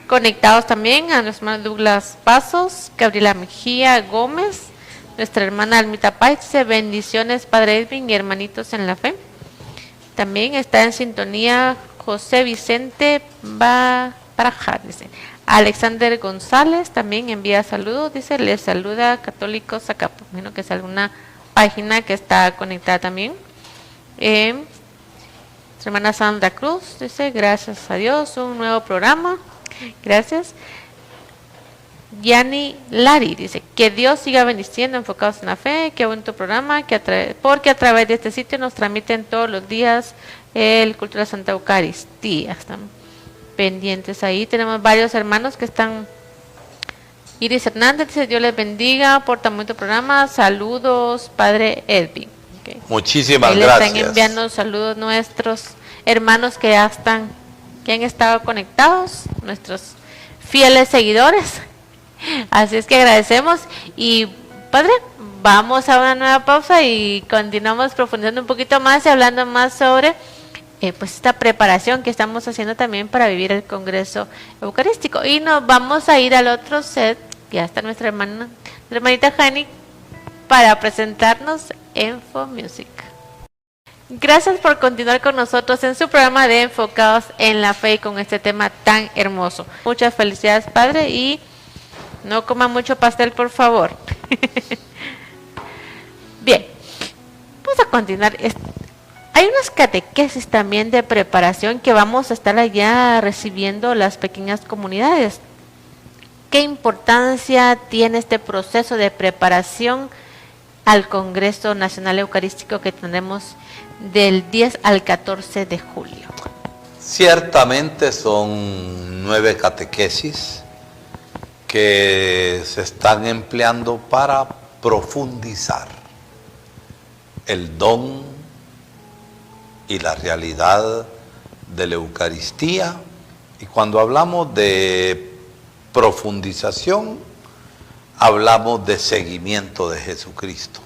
conectados también, a nuestro hermano Douglas Pasos, Gabriela Mejía Gómez, nuestra hermana Almita Páez, dice bendiciones Padre Edwin y hermanitos en la fe. También está en sintonía José Vicente Barajar, dice. Alexander González también envía saludos, dice, les saluda Católicos acá, menos que es alguna página que está conectada también. Nuestra hermana Sandra Cruz dice, gracias a Dios, un nuevo programa, gracias. Yani Lari dice, que Dios siga bendiciendo, enfocados en la fe, qué bonito programa, porque a través de este sitio nos transmiten todos los días el culto de la Santa Eucaristía. Están pendientes ahí, tenemos varios hermanos que están. Iris Hernández dice, Dios les bendiga por tan bonito programa, saludos Padre Edwin. Okay. Muchísimas gracias. Le están enviando saludos nuestros hermanos que ya están, que han estado conectados, nuestros fieles seguidores. Así es que agradecemos y Padre, vamos a una nueva pausa y continuamos profundizando un poquito más y hablando más sobre pues esta preparación que estamos haciendo también para vivir el Congreso Eucarístico. Y nos vamos a ir al otro set, ya está nuestra hermanita Jani, para presentarnos Enfo Music. Gracias por continuar con nosotros en su programa de Enfocados en la Fe y con este tema tan hermoso. Muchas felicidades, Padre, y no coma mucho pastel, por favor. Bien, vamos a continuar. Hay unas catequesis también de preparación que vamos a estar allá recibiendo las pequeñas comunidades. ¿Qué importancia tiene este proceso de preparación al Congreso Nacional Eucarístico que tendremos del 10 al 14 de julio? Ciertamente son 9 catequesis que se están empleando para profundizar el don y la realidad de la Eucaristía. Y cuando hablamos de profundización, hablamos de seguimiento de Jesucristo.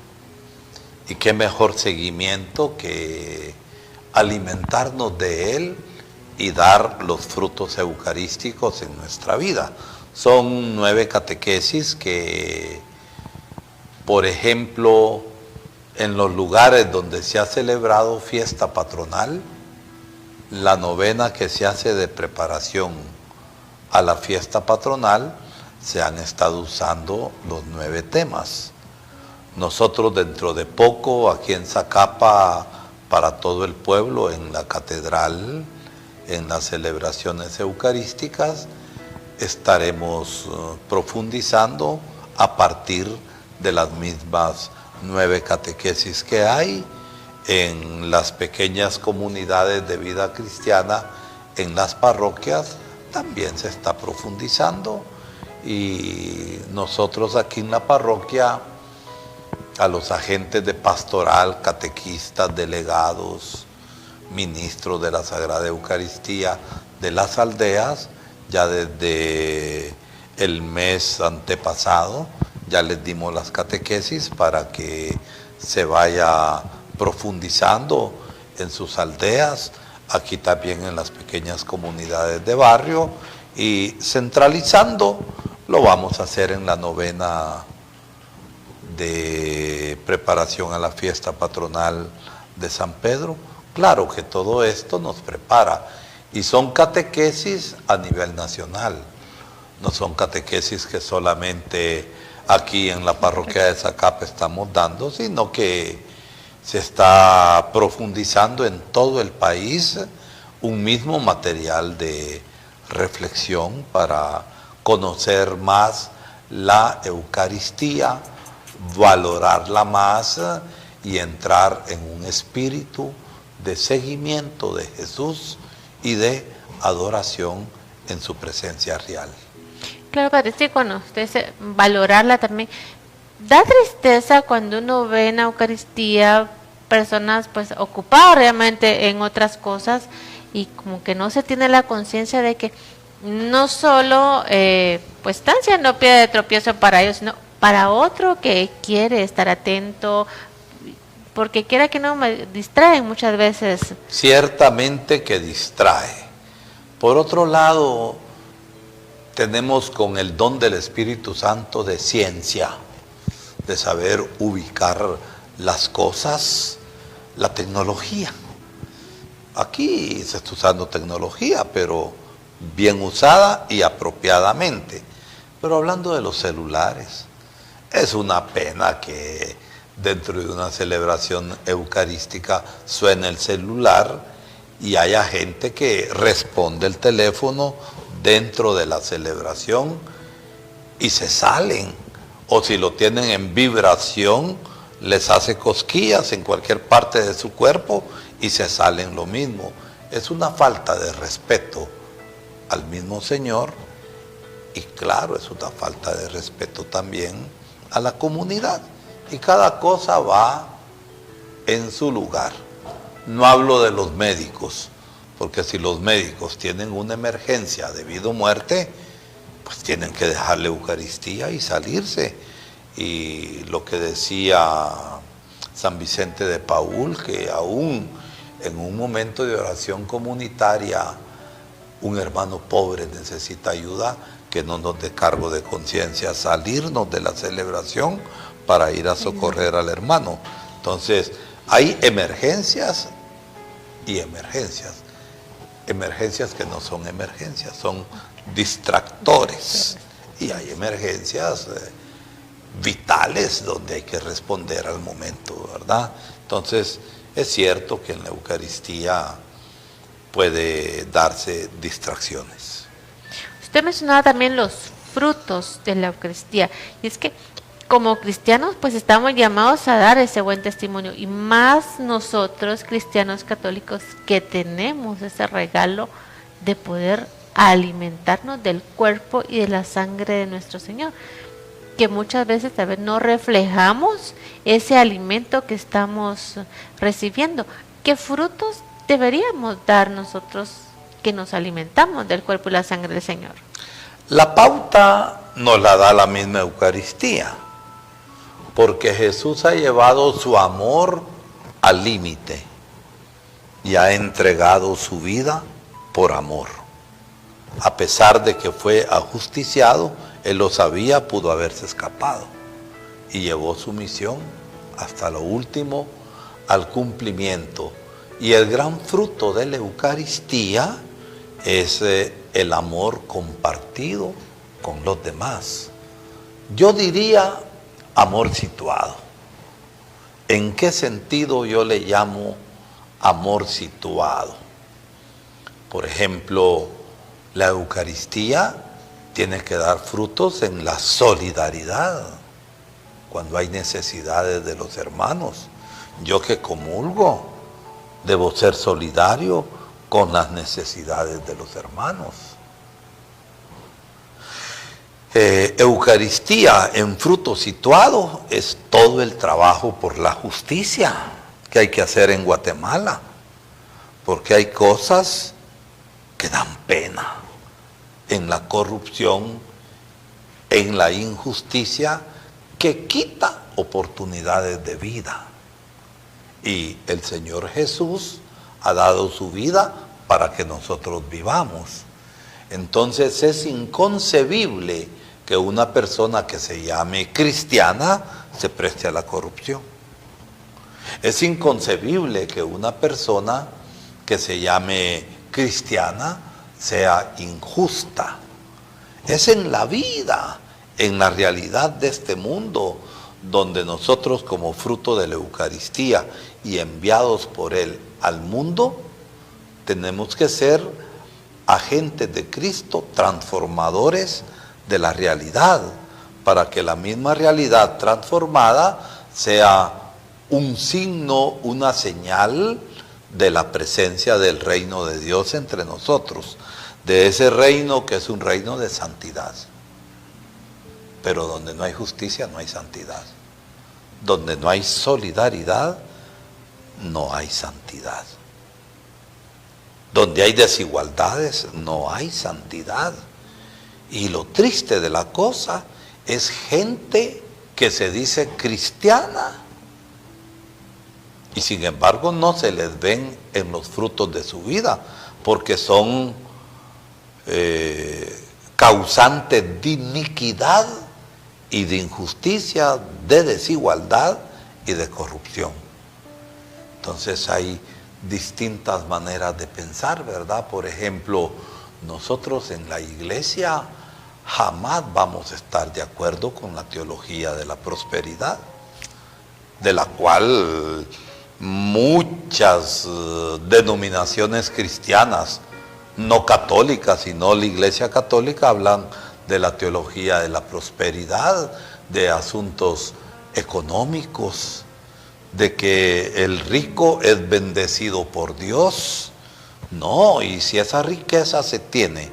Y qué mejor seguimiento que alimentarnos de Él y dar los frutos eucarísticos en nuestra vida. Son 9 catequesis que, por ejemplo, en los lugares donde se ha celebrado fiesta patronal, la novena que se hace de preparación a la fiesta patronal, se han estado usando los 9 temas. Nosotros dentro de poco, aquí en Zacapa, para todo el pueblo, en la catedral, en las celebraciones eucarísticas, estaremos profundizando a partir de las mismas 9 catequesis que hay en las pequeñas comunidades de vida cristiana, en las parroquias, también se está profundizando. Y nosotros aquí en la parroquia, a los agentes de pastoral, catequistas, delegados, ministros de la Sagrada Eucaristía de las aldeas, ya desde el mes antepasado ya les dimos las catequesis para que se vaya profundizando en sus aldeas, aquí también en las pequeñas comunidades de barrio, Y centralizando, lo vamos a hacer en la novena de preparación a la fiesta patronal de San Pedro. Claro que todo esto nos prepara y son catequesis a nivel nacional, no son catequesis que solamente aquí en la parroquia de Zacapa estamos dando, sino que se está profundizando en todo el país un mismo material de reflexión para conocer más la Eucaristía, valorarla más y entrar en un espíritu de seguimiento de Jesús y de adoración en su presencia real. Claro, Padre, sí, cuando usted dice valorarla también, da tristeza cuando uno ve en la Eucaristía personas pues ocupadas realmente en otras cosas y como que no se tiene la conciencia de que no solo pues están siendo piedra de tropiezo para ellos, sino para otro que quiere estar atento, porque quiera que no me distraen muchas veces. Ciertamente que distrae. Por otro lado, tenemos con el don del Espíritu Santo de ciencia, de saber ubicar las cosas, la tecnología. Aquí se está usando tecnología, pero bien usada y apropiadamente. Pero hablando de los celulares, es una pena que dentro de una celebración eucarística suene el celular y haya gente que responde el teléfono dentro de la celebración y se salen, o si lo tienen en vibración, les hace cosquillas en cualquier parte de su cuerpo y se salen lo mismo. Es una falta de respeto al mismo Señor y claro, es una falta de respeto también a la comunidad. Y cada cosa va en su lugar. No hablo de los médicos, porque si los médicos tienen una emergencia debido a muerte, pues tienen que dejar la Eucaristía y salirse. Y lo que decía San Vicente de Paúl, que aún en un momento de oración comunitaria, un hermano pobre necesita ayuda, que no nos dé cargo de conciencia salirnos de la celebración para ir a socorrer al hermano. Entonces, hay emergencias y emergencias. Emergencias que no son emergencias, son distractores. Y hay emergencias vitales donde hay que responder al momento, ¿verdad? Entonces, es cierto que en la Eucaristía puede darse distracciones. Usted mencionaba también los frutos de la Eucaristía, y es que como cristianos pues estamos llamados a dar ese buen testimonio, y más nosotros cristianos católicos que tenemos ese regalo de poder alimentarnos del cuerpo y de la sangre de nuestro Señor, que muchas veces tal vez no reflejamos ese alimento que estamos recibiendo. ¿Qué frutos deberíamos dar nosotros que nos alimentamos del cuerpo y la sangre del Señor? La pauta nos la da la misma Eucaristía, porque Jesús ha llevado su amor al límite y ha entregado su vida por amor. A pesar de que fue ajusticiado, Él lo sabía, pudo haberse escapado y llevó su misión hasta lo último al cumplimiento. Y el gran fruto de la Eucaristía es el amor compartido con los demás. Yo diría amor situado. ¿En qué sentido yo le llamo amor situado? Por ejemplo, la Eucaristía tiene que dar frutos en la solidaridad, cuando hay necesidades de los hermanos. Yo que comulgo, debo ser solidario con las necesidades de los hermanos. Eucaristía en fruto situado es todo el trabajo por la justicia que hay que hacer en Guatemala, porque hay cosas que dan pena en la corrupción, en la injusticia, que quita oportunidades de vida. Y el Señor Jesús ha dado su vida para que nosotros vivamos. Entonces es inconcebible que una persona que se llame cristiana se preste a la corrupción. Es inconcebible que una persona que se llame cristiana sea injusta. Es en la vida, en la realidad de este mundo, donde nosotros como fruto de la Eucaristía y enviados por Él al mundo, tenemos que ser agentes de Cristo, transformadores de la realidad, para que la misma realidad transformada sea un signo, una señal de la presencia del reino de Dios entre nosotros, de ese reino que es un reino de santidad. Pero donde no hay justicia no hay santidad. Donde no hay solidaridad no hay santidad. Donde hay desigualdades no hay santidad. Y lo triste de la cosa es gente que se dice cristiana y sin embargo no se les ven en los frutos de su vida, porque son causantes de iniquidad y de injusticia, de desigualdad y de corrupción. Entonces hay distintas maneras de pensar, ¿verdad? Por ejemplo, nosotros en la iglesia jamás vamos a estar de acuerdo con la teología de la prosperidad, de la cual muchas denominaciones cristianas, no católicas, sino la iglesia católica, hablan de la teología de la prosperidad, de asuntos económicos, de que el rico es bendecido por Dios. No, y si esa riqueza se tiene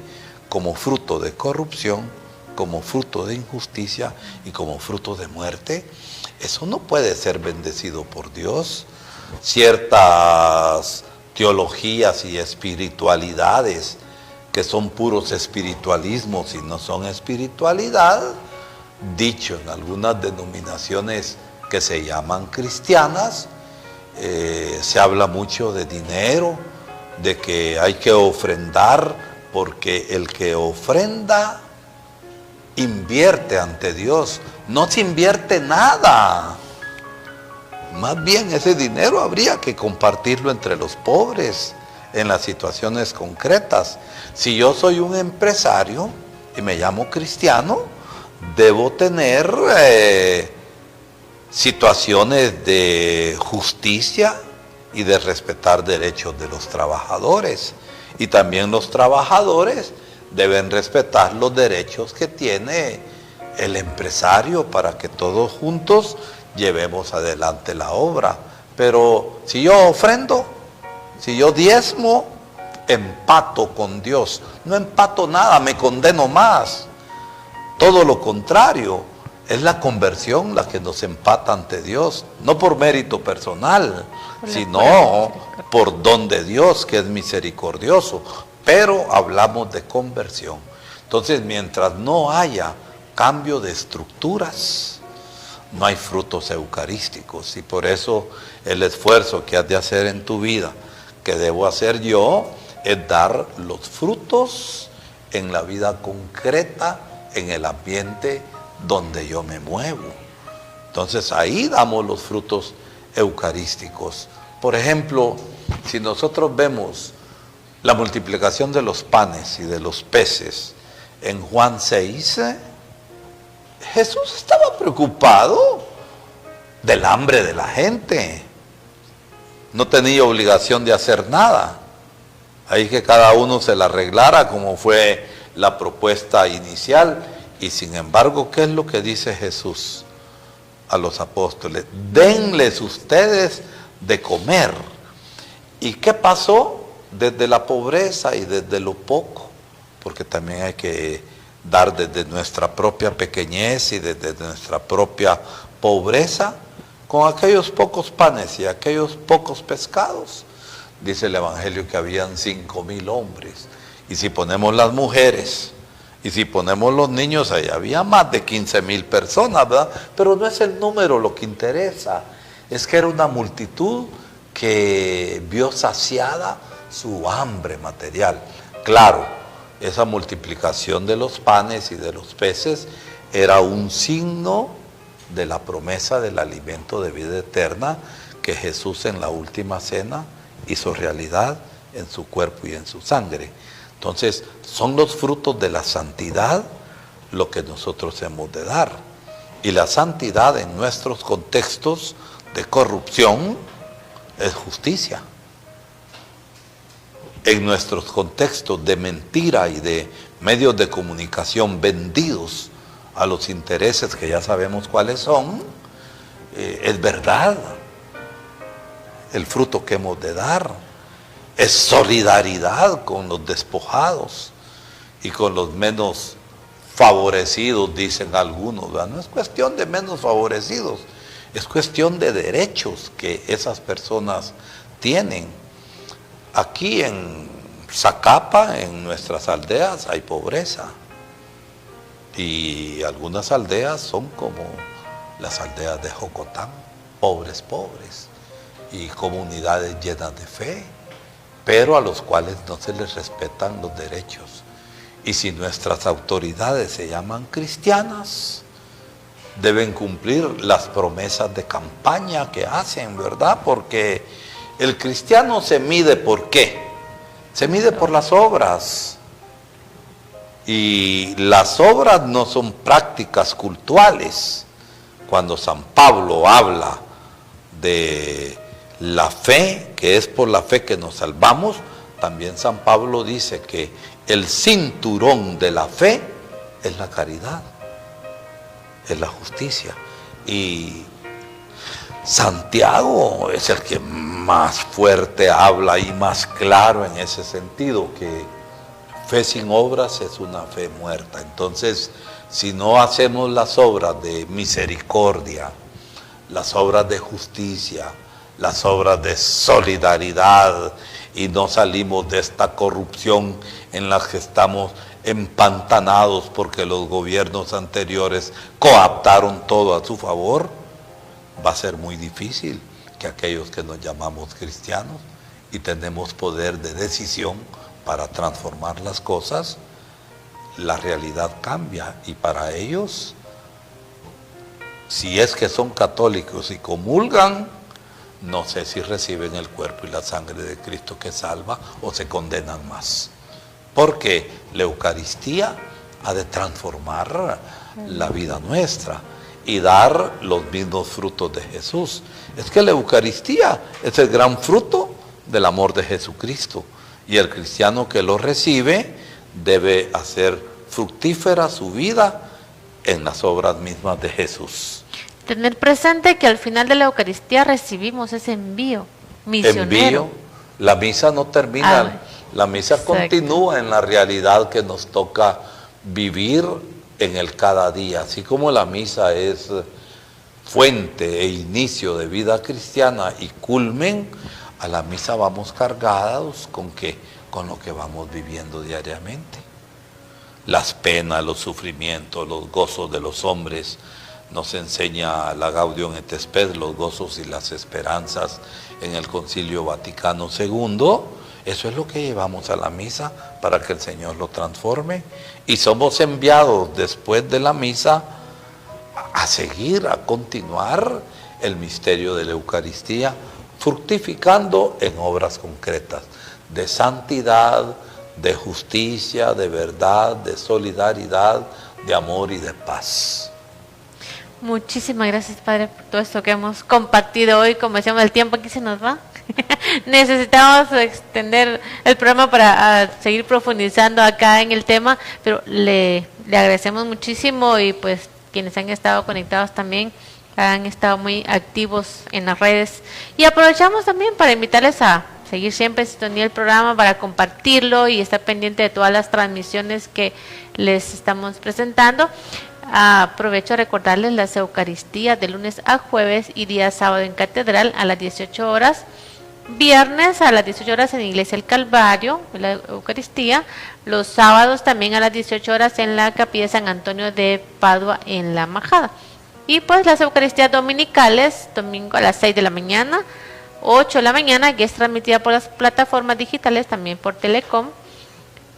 como fruto de corrupción, como fruto de injusticia y como fruto de muerte, eso no puede ser bendecido por Dios. Ciertas teologías y espiritualidades que son puros espiritualismos y no son espiritualidad, dicho en algunas denominaciones que se llaman cristianas, se habla mucho de dinero, de que hay que ofrendar, porque el que ofrenda invierte ante Dios. No se invierte nada. Más bien ese dinero habría que compartirlo entre los pobres en las situaciones concretas. Si yo soy un empresario y me llamo cristiano, debo tener situaciones de justicia y de respetar derechos de los trabajadores. Y también los trabajadores deben respetar los derechos que tiene el empresario para que todos juntos llevemos adelante la obra. Pero si yo ofrendo, si yo diezmo, empato con Dios. No empato nada, me condeno más. Todo lo contrario, es la conversión la que nos empata ante Dios, no por mérito personal, sino por don de Dios, que es misericordioso. Pero hablamos de conversión. Entonces, mientras no haya cambio de estructuras, no hay frutos eucarísticos. Y por eso el esfuerzo que has de hacer en tu vida, que debo hacer yo, es dar los frutos en la vida concreta, en el ambiente donde yo me muevo. Entonces ahí damos los frutos eucarísticos. Por ejemplo, si nosotros vemos la multiplicación de los panes y de los peces en Juan 6, Jesús estaba preocupado del hambre de la gente. No tenía obligación de hacer nada. Ahí que cada uno se la arreglara como fue la propuesta inicial. Y sin embargo, ¿qué es lo que dice Jesús a los apóstoles? Denles ustedes de comer. ¿Y qué pasó? Desde la pobreza y desde lo poco, porque también hay que dar desde nuestra propia pequeñez y desde nuestra propia pobreza, con aquellos pocos panes y aquellos pocos pescados. Dice el Evangelio que habían 5,000 hombres. Y si ponemos las mujeres, y si ponemos los niños, ahí había más de 15,000 personas, ¿verdad? Pero no es el número lo que interesa, es que era una multitud que vio saciada su hambre material. Claro, esa multiplicación de los panes y de los peces era un signo de la promesa del alimento de vida eterna que Jesús en la última cena hizo realidad en su cuerpo y en su sangre. Entonces, son los frutos de la santidad lo que nosotros hemos de dar. Y la santidad en nuestros contextos de corrupción es justicia. En nuestros contextos de mentira y de medios de comunicación vendidos a los intereses que ya sabemos cuáles son, es verdad. El fruto que hemos de dar es solidaridad con los despojados y con los menos favorecidos, dicen algunos, ¿verdad? No es cuestión de menos favorecidos, es cuestión de derechos que esas personas tienen. Aquí en Zacapa, en nuestras aldeas, hay pobreza. Y algunas aldeas son como las aldeas de Jocotán, pobres, pobres, y comunidades llenas de fe, pero a los cuales no se les respetan los derechos. Y si nuestras autoridades se llaman cristianas, deben cumplir las promesas de campaña que hacen, ¿verdad? Porque el cristiano se mide ¿por qué? Se mide por las obras. Y las obras no son prácticas cultuales. Cuando San Pablo habla de la fe, que es por la fe que nos salvamos, también San Pablo dice que el cinturón de la fe es la caridad, es la justicia. Y Santiago es el que más fuerte habla y más claro en ese sentido, que fe sin obras es una fe muerta. Entonces, si no hacemos las obras de misericordia, las obras de justicia, las obras de solidaridad, y no salimos de esta corrupción en la que estamos empantanados porque los gobiernos anteriores coaptaron todo a su favor, va a ser muy difícil que aquellos que nos llamamos cristianos y tenemos poder de decisión para transformar las cosas, la realidad cambia. Y para ellos, si es que son católicos y comulgan, no sé si reciben el cuerpo y la sangre de Cristo que salva o se condenan más. Porque la Eucaristía ha de transformar la vida nuestra y dar los mismos frutos de Jesús. Es que la Eucaristía es el gran fruto del amor de Jesucristo. Y el cristiano que lo recibe debe hacer fructífera su vida en las obras mismas de Jesús. Tener presente que al final de la Eucaristía recibimos ese envío misionero. Envío, la misa no termina, la misa exacto, continúa en la realidad que nos toca vivir en el cada día. Así como la misa es fuente e inicio de vida cristiana y culmen, a la misa vamos cargados ¿con qué? Con lo que vamos viviendo diariamente. Las penas, los sufrimientos, los gozos de los hombres. Nos enseña la Gaudium et Spes, los gozos y las esperanzas en el Concilio Vaticano II. Eso es lo que llevamos a la misa para que el Señor lo transforme. Y somos enviados después de la misa a seguir, a continuar el misterio de la Eucaristía, fructificando en obras concretas de santidad, de justicia, de verdad, de solidaridad, de amor y de paz. Muchísimas gracias, Padre, por todo esto que hemos compartido hoy. Como decíamos, el tiempo aquí se nos va. Necesitamos extender el programa para seguir profundizando acá en el tema, pero le agradecemos muchísimo y pues quienes han estado conectados también han estado muy activos en las redes. Y aprovechamos también para invitarles a seguir siempre en sintonía el programa, para compartirlo y estar pendiente de todas las transmisiones que les estamos presentando. Aprovecho a recordarles las Eucaristías de lunes a jueves y día sábado en Catedral a las 18 horas, viernes a las 18 horas en Iglesia El Calvario, la Eucaristía, los sábados también a las 18 horas en la Capilla de San Antonio de Padua en La Majada. Y pues las Eucaristías dominicales, domingo a las 6 de la mañana, 8 de la mañana, que es transmitida por las plataformas digitales, también por Telecom.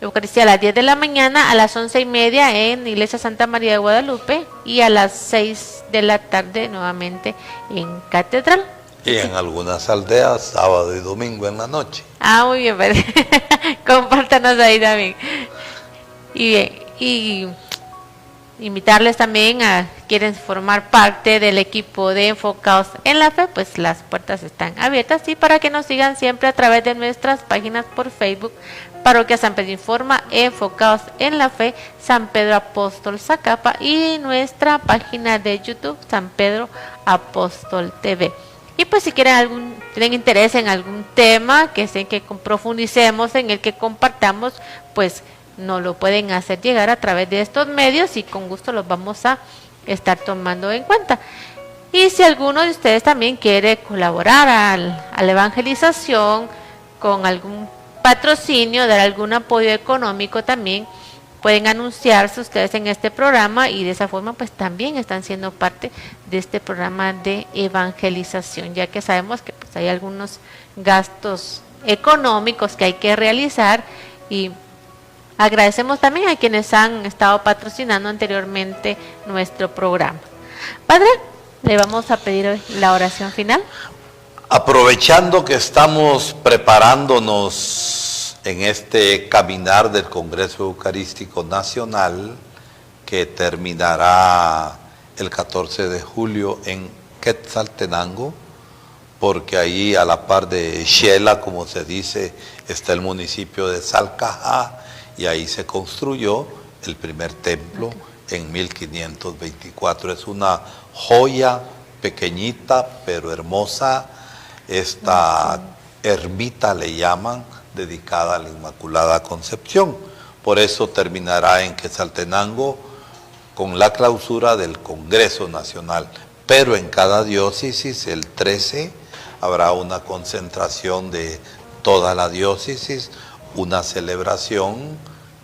Eucaristía a las 10 de la mañana, a las 11:30 en Iglesia Santa María de Guadalupe y a las 6 de la tarde nuevamente en Catedral. Y en algunas aldeas, sábado y domingo en la noche. Muy bien, padre. Compártanos ahí también. Y bien, y invitarles también a quieren formar parte del equipo de Enfocados en la Fe, pues las puertas están abiertas y para que nos sigan siempre a través de nuestras páginas por Facebook, Parroquia San Pedro Informa, Enfocados en la Fe, San Pedro Apóstol Zacapa y nuestra página de YouTube, San Pedro Apóstol TV. Y pues si tienen interés en algún tema que sé que profundicemos, en el que compartamos, pues nos lo pueden hacer llegar a través de estos medios y con gusto los vamos a estar tomando en cuenta. Y si alguno de ustedes también quiere colaborar a la evangelización con algún patrocinio, dar algún apoyo económico también, pueden anunciarse ustedes en este programa y de esa forma pues también están siendo parte de este programa de evangelización, ya que sabemos que pues hay algunos gastos económicos que hay que realizar y agradecemos también a quienes han estado patrocinando anteriormente nuestro programa. Padre, le vamos a pedir la oración final. Aprovechando que estamos preparándonos en este caminar del Congreso Eucarístico Nacional, que terminará el 14 de julio en Quetzaltenango, porque ahí a la par de Xela, como se dice, está el municipio de Salcajá, y ahí se construyó el primer templo en 1524. Es una joya pequeñita pero hermosa, esta ermita le llaman, dedicada a la Inmaculada Concepción. Por eso terminará en Quetzaltenango con la clausura del Congreso Nacional. Pero en cada diócesis, el 13, habrá una concentración de toda la diócesis, una celebración,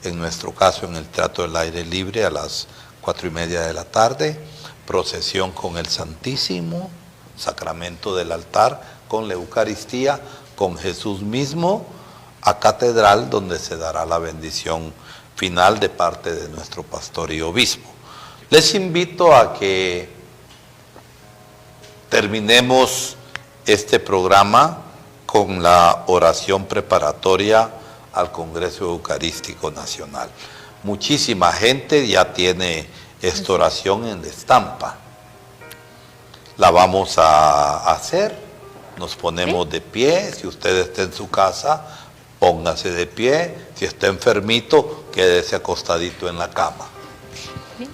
en nuestro caso en el Teatro del Aire Libre a las 4:30 de la tarde, procesión con el Santísimo Sacramento del altar, con la Eucaristía, con Jesús mismo, a Catedral, donde se dará la bendición final de parte de nuestro pastor y obispo. Les invito a que terminemos este programa con la oración preparatoria al Congreso Eucarístico Nacional. Muchísima gente ya tiene esta oración en la estampa. La vamos a hacer, nos ponemos de pie, si usted está en su casa, póngase de pie, si está enfermito, quédese acostadito en la cama.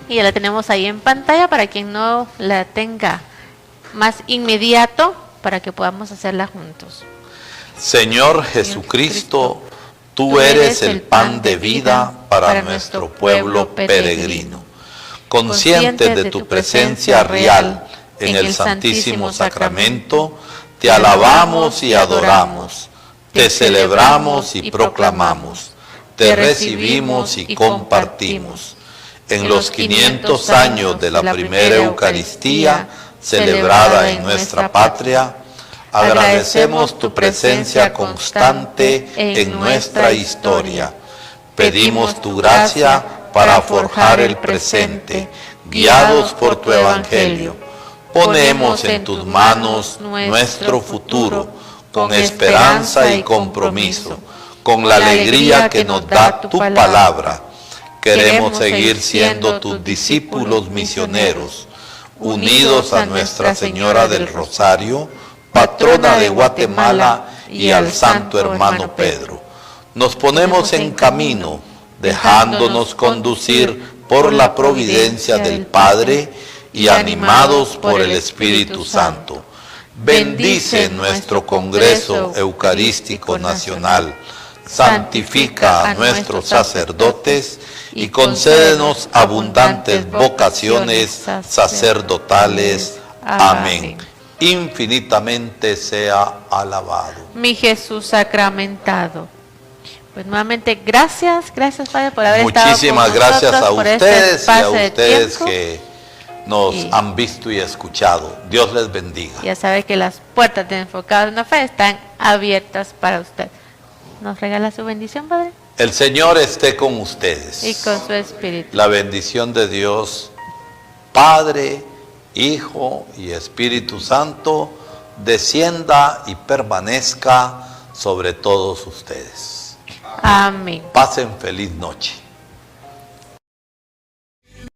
Y ya la tenemos ahí en pantalla para quien no la tenga más inmediato, para que podamos hacerla juntos. Señor Jesucristo, tú eres el pan de vida para nuestro pueblo peregrino. Conscientes de tu presencia real en el Santísimo Sacramento, te alabamos y adoramos. Te celebramos y proclamamos, te recibimos y compartimos. En los 500 años de la primera Eucaristía, celebrada en nuestra patria, agradecemos tu presencia constante en nuestra historia. Pedimos tu gracia para forjar el presente, guiados por tu Evangelio. Ponemos en tus manos nuestro futuro, con esperanza y compromiso, con la alegría que nos da tu palabra. Queremos seguir siendo tus discípulos misioneros, unidos a Nuestra Señora del Rosario, patrona de Guatemala, y al Santo Hermano Pedro. Nos ponemos en camino, dejándonos conducir por la providencia del Padre y animados por el Espíritu Santo. Bendice nuestro Congreso Eucarístico Nacional, santifica a nuestros sacerdotes y concédenos abundantes vocaciones sacerdotales. Amén. Infinitamente sea alabado mi Jesús sacramentado. Pues nuevamente gracias Padre por haber estado con nosotros. Muchísimas gracias a ustedes y a ustedes que nos han visto y escuchado. Dios les bendiga. Ya sabe que las puertas de Enfocados en la Fe están abiertas para usted. ¿Nos regala su bendición, Padre? El Señor esté con ustedes. y con su espíritu. La bendición de Dios, Padre, Hijo y Espíritu Santo, descienda y permanezca sobre todos ustedes. Amén. Pasen feliz noche.